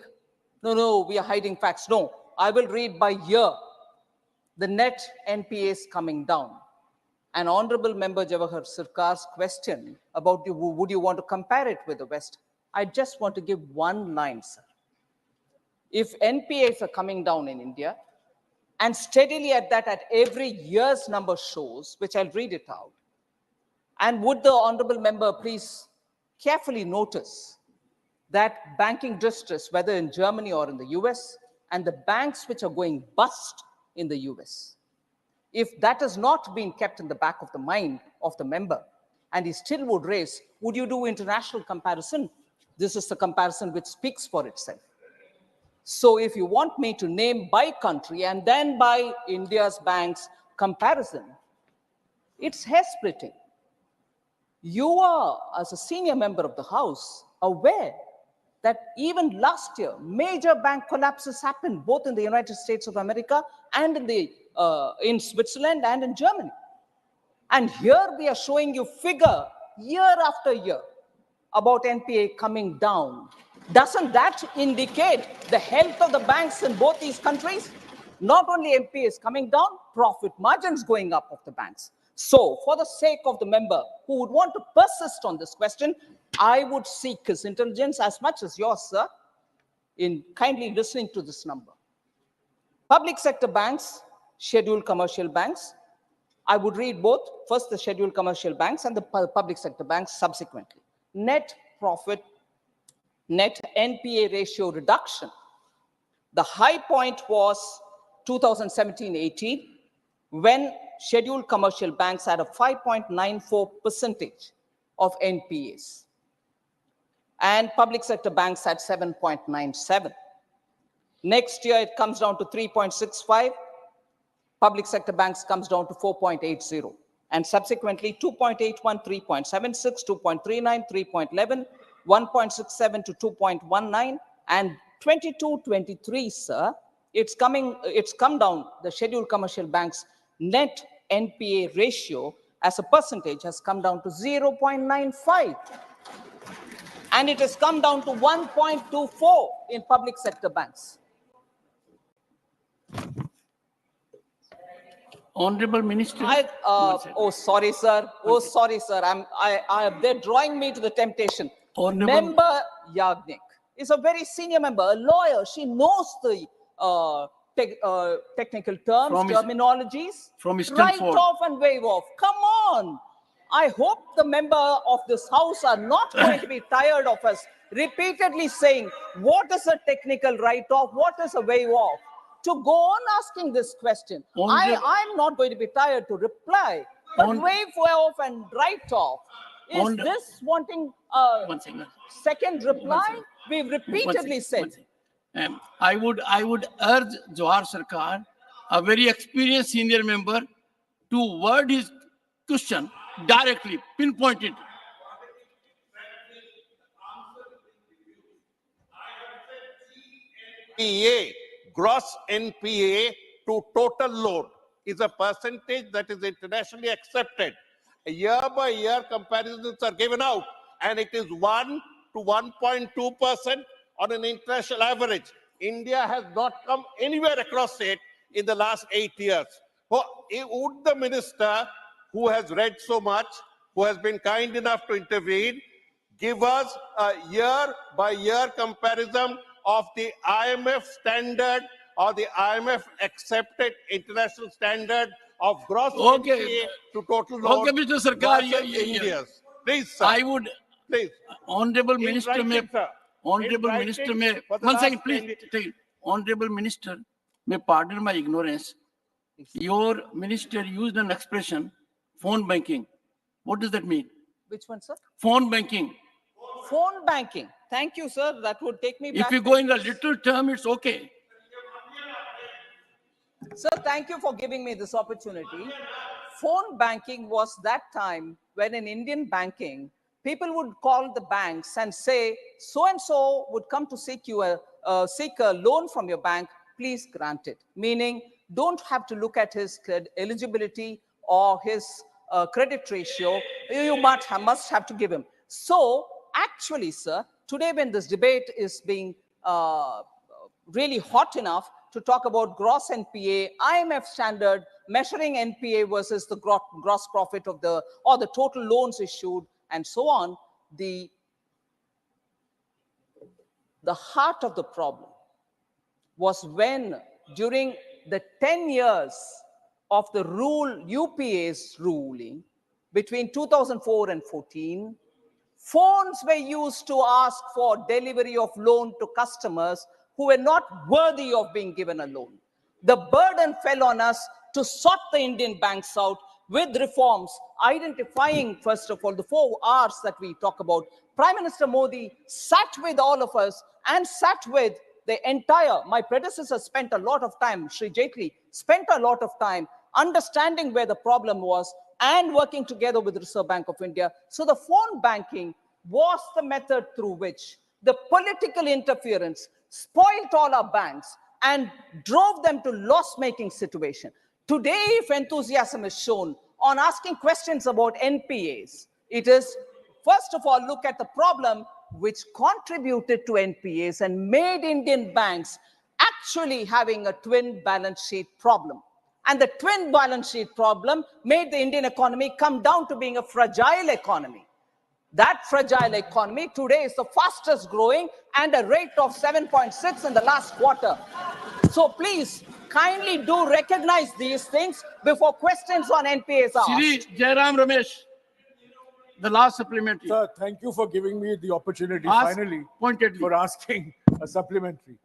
no, we are hiding facts. No, I will read by year. The net NPAs coming down. And Honorable Member Jawahar Sirkar's question about would you want to compare it with the West? I just want to give one line, sir. If NPAs are coming down in India, and steadily at that, at every year's number shows, which I'll read it out, And would the honorable member please carefully notice that banking distress, whether in Germany or in the US, and the banks which are going bust in the US, if that has not been kept in the back of the mind of the member, and he still would raise, would you do international comparison? This is the comparison which speaks for itself. So if you want me to name by country and then by India's banks comparison, it's hair-splitting. You are, as a senior member of the House, aware that even last year, major bank collapses happened both in the United States of America and in Switzerland and in Germany. And here we are showing you figure year after year about NPA coming down. Doesn't that indicate the health of the banks in both these countries? Not only NPA is coming down, profit margins going up of the banks. So for the sake of the member who would want to persist on this question, I would seek his intelligence as much as yours, sir, in kindly listening to this number. Public sector banks, scheduled commercial banks, I would read both, first the scheduled commercial banks and the public sector banks subsequently. Net profit, net NPA ratio reduction. The high point was 2017-18, when scheduled commercial banks had a 5.94% of NPAs, and public sector banks had 7.97. Next year, it comes down to 3.65. Public sector banks comes down to 4.80. And subsequently, 2.81, 3.76, 2.39, 3.11, 1.67 to 2.19, and 22-23, sir, it's come down, the scheduled commercial banks' net NPA ratio as a percentage has come down to 0.95. And it has come down to 1.24 in public sector banks. Honorable Minister. Oh, sorry, sir. Oh, sorry, sir. They're drawing me to the temptation. Honorable Member Yagnik is a very senior member, a lawyer. She knows the technical terms, terminologies. From Eastern Write Fort. off and waive off. Come on. I hope the member of this house are not going to be tired of us repeatedly saying, what is a technical write-off? What is a waive off? To go on asking this question. I'm not going to be tired to reply. But waive off and write off. Is this wanting a second reply? We've repeatedly said. I would urge Johar Sarkar, a very experienced senior member, to word his question directly, pinpointed. NPA, gross NPA to total loan is a percentage that is internationally accepted. Year by year comparisons are given out, and it is 1 to 1.2% on an international average. India has not come anywhere across it in the last 8 years. Would the minister, who has read so much, who has been kind enough to intervene, give us a year-by-year comparison of the IMF standard or the IMF accepted international standard of gross NPA to total loan? Okay, Mr. Sarkar, India's. Please, sir. I would, please. Honorable In Minister, writing, sir. Honorable In Minister, writing for the one last second, please. Honorable Minister, may pardon my ignorance. Your minister used an expression, phone banking. What does that mean? Which one, sir? Phone banking. Phone banking. Thank you, sir. That would take me back. If you go in the literal term, it's okay. Sir, thank you for giving me this opportunity. Phone banking was that time when in Indian banking, people would call the banks and say, so-and-so would come to seek a loan from your bank, please grant it. Meaning, don't have to look at his eligibility or his credit ratio. You must have to give him. So actually, sir, today when this debate is being really hot enough to talk about gross NPA, IMF standard, measuring NPA versus the gross profit of the total loans issued, and so on, the heart of the problem was when during the 10 years of the UPA's ruling, between 2004 and 14, phones were used to ask for delivery of loan to customers who were not worthy of being given a loan. The burden fell on us to sort the Indian banks out with reforms, identifying, first of all, the 4 R's that we talk about. Prime Minister Modi sat with all of us and sat with the entire, my predecessor spent a lot of time, Sri Jaitley spent a lot of time understanding where the problem was and working together with the Reserve Bank of India. So the phone banking was the method through which the political interference spoiled all our banks and drove them to loss-making situation. Today, if enthusiasm is shown on asking questions about NPAs, it is, first of all, look at the problem which contributed to NPAs and made Indian banks actually having a twin balance sheet problem. And the twin balance sheet problem made the Indian economy come down to being a fragile economy. That fragile economy today is the fastest growing and a rate of 7.6 in the last quarter. So please, kindly do recognize these things before questions on NPAs are Shri asked. Jairam Ramesh, the last supplementary. Sir, thank you for giving me the opportunity Ask finally pointedly. for asking a supplementary.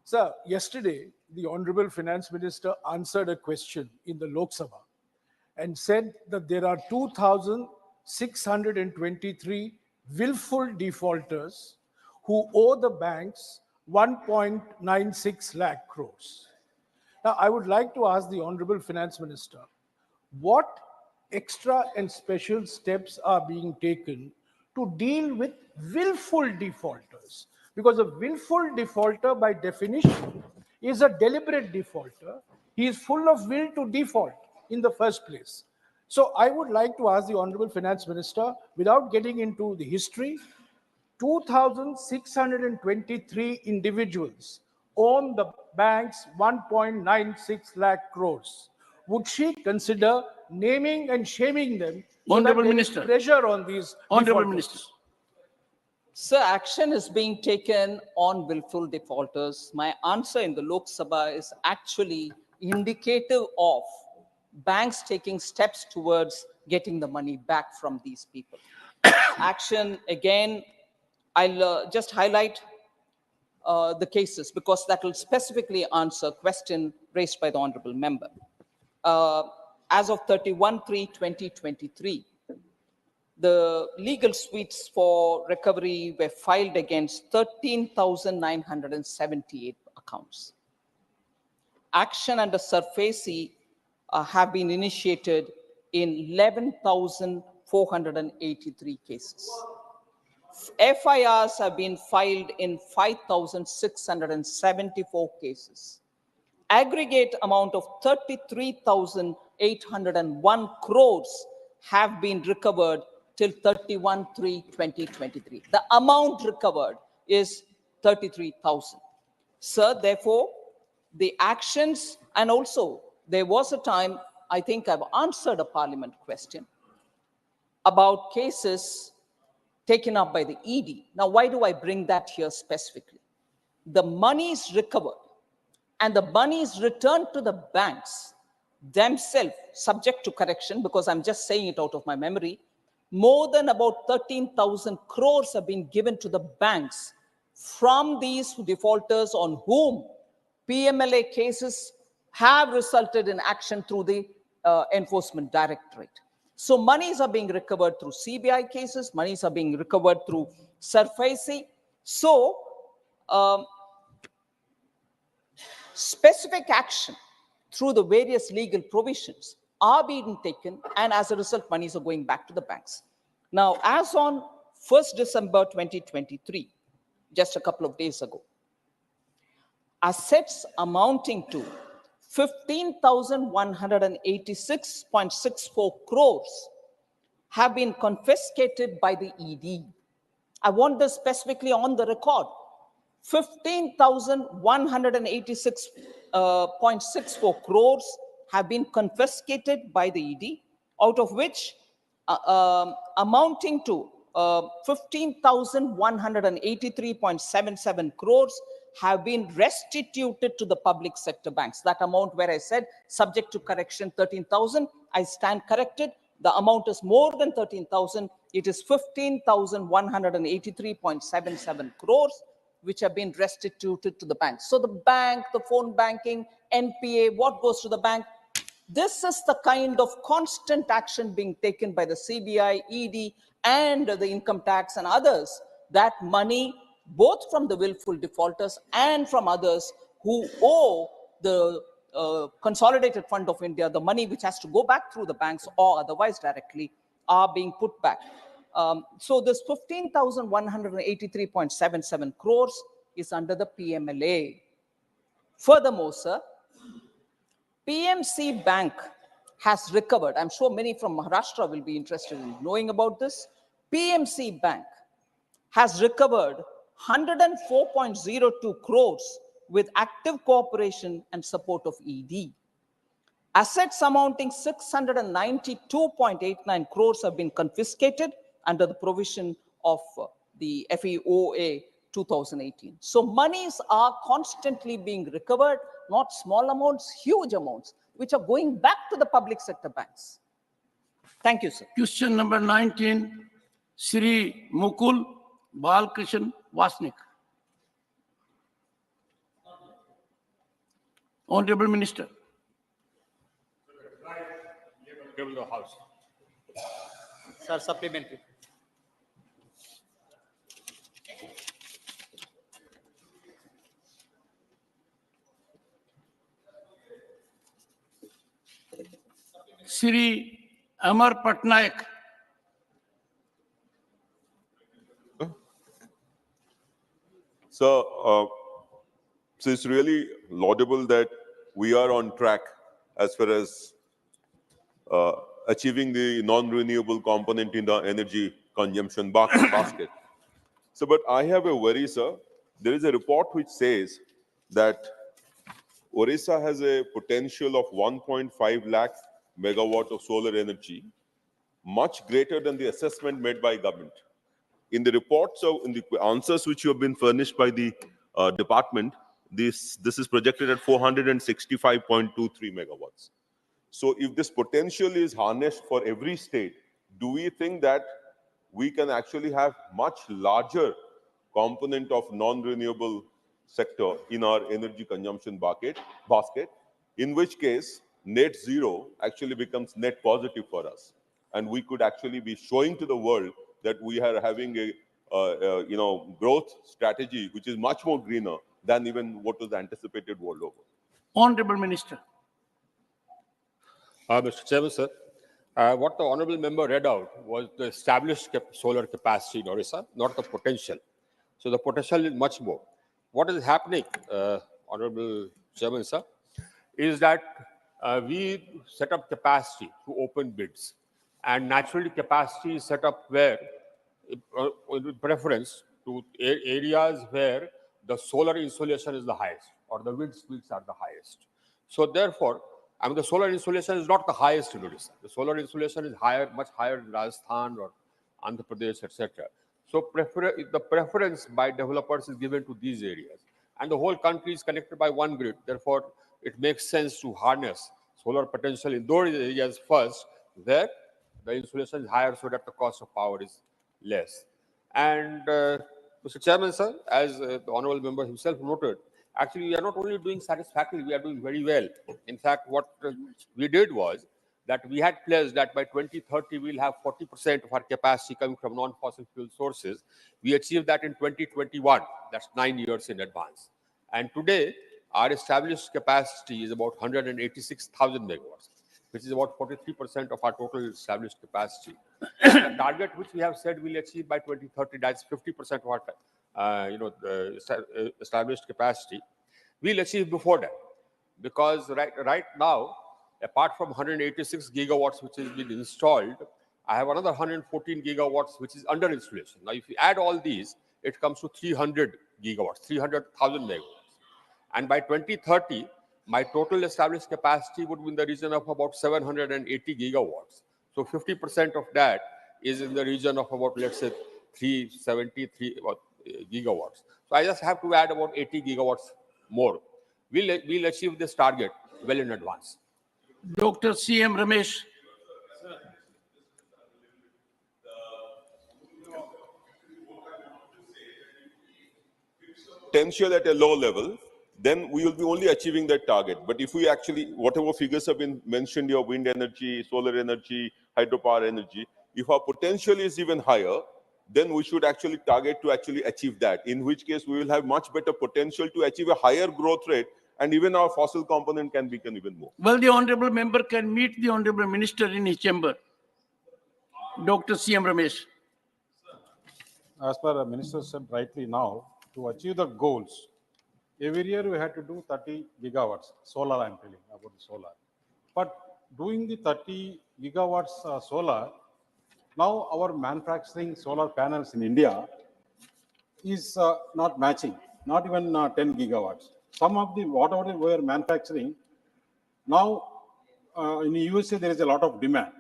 Sir, yesterday, the Honorable Finance Minister answered a question in the Lok Sabha and said that there are 2,623 willful defaulters who owe the banks 1.96 lakh crores. Now, I would like to ask the Honorable Finance Minister, what extra and special steps are being taken to deal with willful defaulters? Because a willful defaulter, by definition, is a deliberate defaulter. He is full of will to default in the first place. So I would like to ask the Honorable Finance Minister, without getting into the history, 2,623 individuals own the bank's 1.96 lakh crores. Would she consider naming and shaming them so that Honorable there is Minister. pressure on these Honorable defaulters? Minister. Sir, action is being taken on willful defaulters. My answer in the Lok Sabha is actually indicative of banks taking steps towards getting the money back from these people. Action, again, I'll just highlight the cases because that will specifically answer a question raised by the honorable member. As of 31/3/2023, the legal suites for recovery were filed against 13,978 accounts. Action under SARFAESI have been initiated in 11,483 cases. FIRs have been filed in 5,674 cases. Aggregate amount of 33,801 crores have been recovered till 31/3/2023. The amount recovered is 33,000. Sir, therefore, the actions, and also there was a time, I think I've answered a parliament question about cases taken up by the ED. Now, why do I bring that here specifically? The money is recovered and the money is returned to the banks themselves, subject to correction, because I'm just saying it out of my memory. More than about 13,000 crores have been given to the banks from these defaulters on whom PMLA cases have resulted in action through the Enforcement Directorate. So monies are being recovered through CBI cases, monies are being recovered through SARFAESI. So specific action through the various legal provisions are being taken, and as a result, monies are going back to the banks. Now, as on 1st December 2023, just a couple of days ago, assets amounting to 15,186.64 crores have been confiscated by the ED. I want this specifically on the record. 15,186.64 crores have been confiscated by the ED, out of which amounting to 15,183.77 crores have been restituted to the public sector banks. That amount where I said subject to correction 13,000, I stand corrected. The amount is more than 13,000. It is 15,183.77 crores, which have been restituted to the bank. So the bank, the phone banking, NPA, what goes to the bank? This is the kind of constant action being taken by the CBI, ED, and the income tax and others, that money, both from the willful defaulters and from others who owe the Consolidated Fund of India, the money which has to go back through the banks or otherwise directly, are being put back. So this 15,183.77 crores is under the PMLA. Furthermore, sir, PMC Bank has recovered. I'm sure many from Maharashtra will be interested in knowing about this. PMC Bank has recovered 104.02 crores with active cooperation and support of ED. Assets amounting 692.89 crores have been confiscated under the provision of the FEOA 2018. So monies are constantly being recovered, not small amounts, huge amounts, which are going back to the public sector banks. Thank you, sir. Question number 19, Shri Mukul Balkrishan Vasnik. Honorable Minister. Give the House. Sir, supplementary. Shri Amar Patnaik. So it's really laudable that we are on track as far as achieving the non-renewable component in the energy consumption basket. So, but I have a worry, sir. There is a report which says that Orissa has a potential of 1.5 lakh megawatt of solar energy, much greater than the assessment made by government. In the reports, so in the answers which you have been furnished by the department, this is projected at 465.23 megawatts. So if this potential is harnessed for every state, do we think that we can actually have much larger component of non-renewable sector in our energy consumption basket, in which case net zero actually becomes net positive for us. And we could actually be showing to the world that we are having a growth strategy which is much more greener than even what was anticipated world over. Honorable Minister. Mr. Chairman, sir, what the honourable member read out was the established solar capacity in Orissa, not the potential. So the potential is much more. What is happening, Honourable Chairman, sir, is that we set up capacity through open bids. And naturally, capacity is set up where, with preference to areas where the solar insolation is the highest or the wind speeds are the highest. So therefore, I mean, the solar insolation is not the highest in Odisha. The solar insolation is higher, much higher in Rajasthan or Andhra Pradesh, etc. So the preference by developers is given to these areas. And the whole country is connected by one grid. Therefore, it makes sense to harness solar potential in those areas first, where the insolation is higher so that the cost of power is less. And Mr. Chairman, sir, as the honourable member himself noted, actually, we are not only doing satisfactorily, we are doing very well. In fact, what we did was that we had pledged that by 2030, we'll have 40% of our capacity coming from non-fossil fuel sources. We achieved that in 2021. That's 9 years in advance. And today, our established capacity is about 186,000 megawatts, which is about 43% of our total established capacity. The target which we have said we'll achieve by 2030, that's 50% of our the established capacity, we'll achieve before that. Because right now, apart from 186 gigawatts which has been installed, I have another 114 gigawatts which is under installation. Now, if you add all these, it comes to 300 gigawatts, 300,000 megawatts. And by 2030, my total established capacity would be in the region of about 780 gigawatts. So 50% of that is in the region of about, let's say, 373 gigawatts. So I just have to add about 80 gigawatts more. We'll achieve this target well in advance. Dr. C.M. Ramesh. potential at a low level, then we will be only achieving that target. But if we actually, whatever figures have been mentioned here, wind energy, solar energy, hydropower energy, if our potential is even higher, then we should actually target to actually achieve that, in which case we will have much better potential to achieve a higher growth rate, and even our fossil component can become even more. Well, the honorable member can meet the honorable minister in his chamber. Dr. C.M. Ramesh. As per the minister said rightly now, to achieve the goals, every year we had to do 30 gigawatts, solar I'm telling about the solar. But doing the 30 gigawatts solar, now our manufacturing solar panels in India is not matching, not even 10 gigawatts. Some of the, whatever we are manufacturing, now in the USA there is a lot of demand.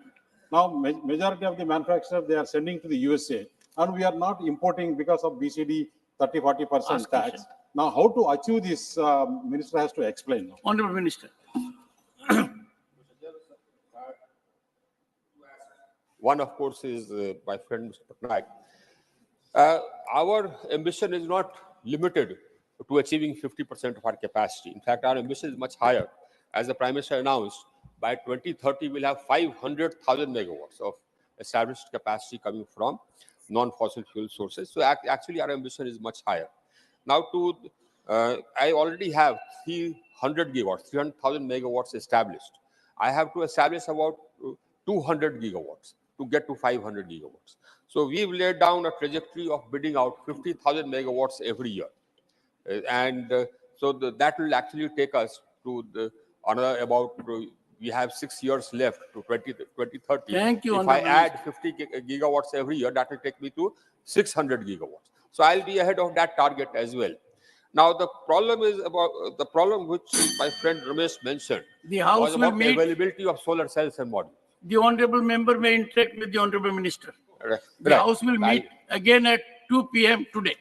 Now majority of the manufacturers, they are sending to the USA, and we are not importing because of BCD 30-40% tax. Now how to achieve this, minister has to explain. Honorable Minister. One, of course, is my friend Mr. Patnaik. Our ambition is not limited to achieving 50% of our capacity. In fact, our ambition is much higher. As the Prime Minister announced, by 2030, we'll have 500,000 megawatts of established capacity coming from non-fossil fuel sources. So actually, our ambition is much higher. Now, I already have 300,000 megawatts established. I have to establish about 200 gigawatts to get to 500 gigawatts. So we've laid down a trajectory of bidding out 50,000 megawatts every year. So that will actually take us to another about, we have 6 years left to 2030. Thank you, If I Honorable add 50 gigawatts every year, that will take me to 600 gigawatts. So I'll be ahead of that target as well. Now, the problem is about the problem which my friend Ramesh mentioned. The House was will about meet. availability of solar cells and modules. The honorable member may interact with the honorable minister. Right. The House will meet again at 2 p.m. today.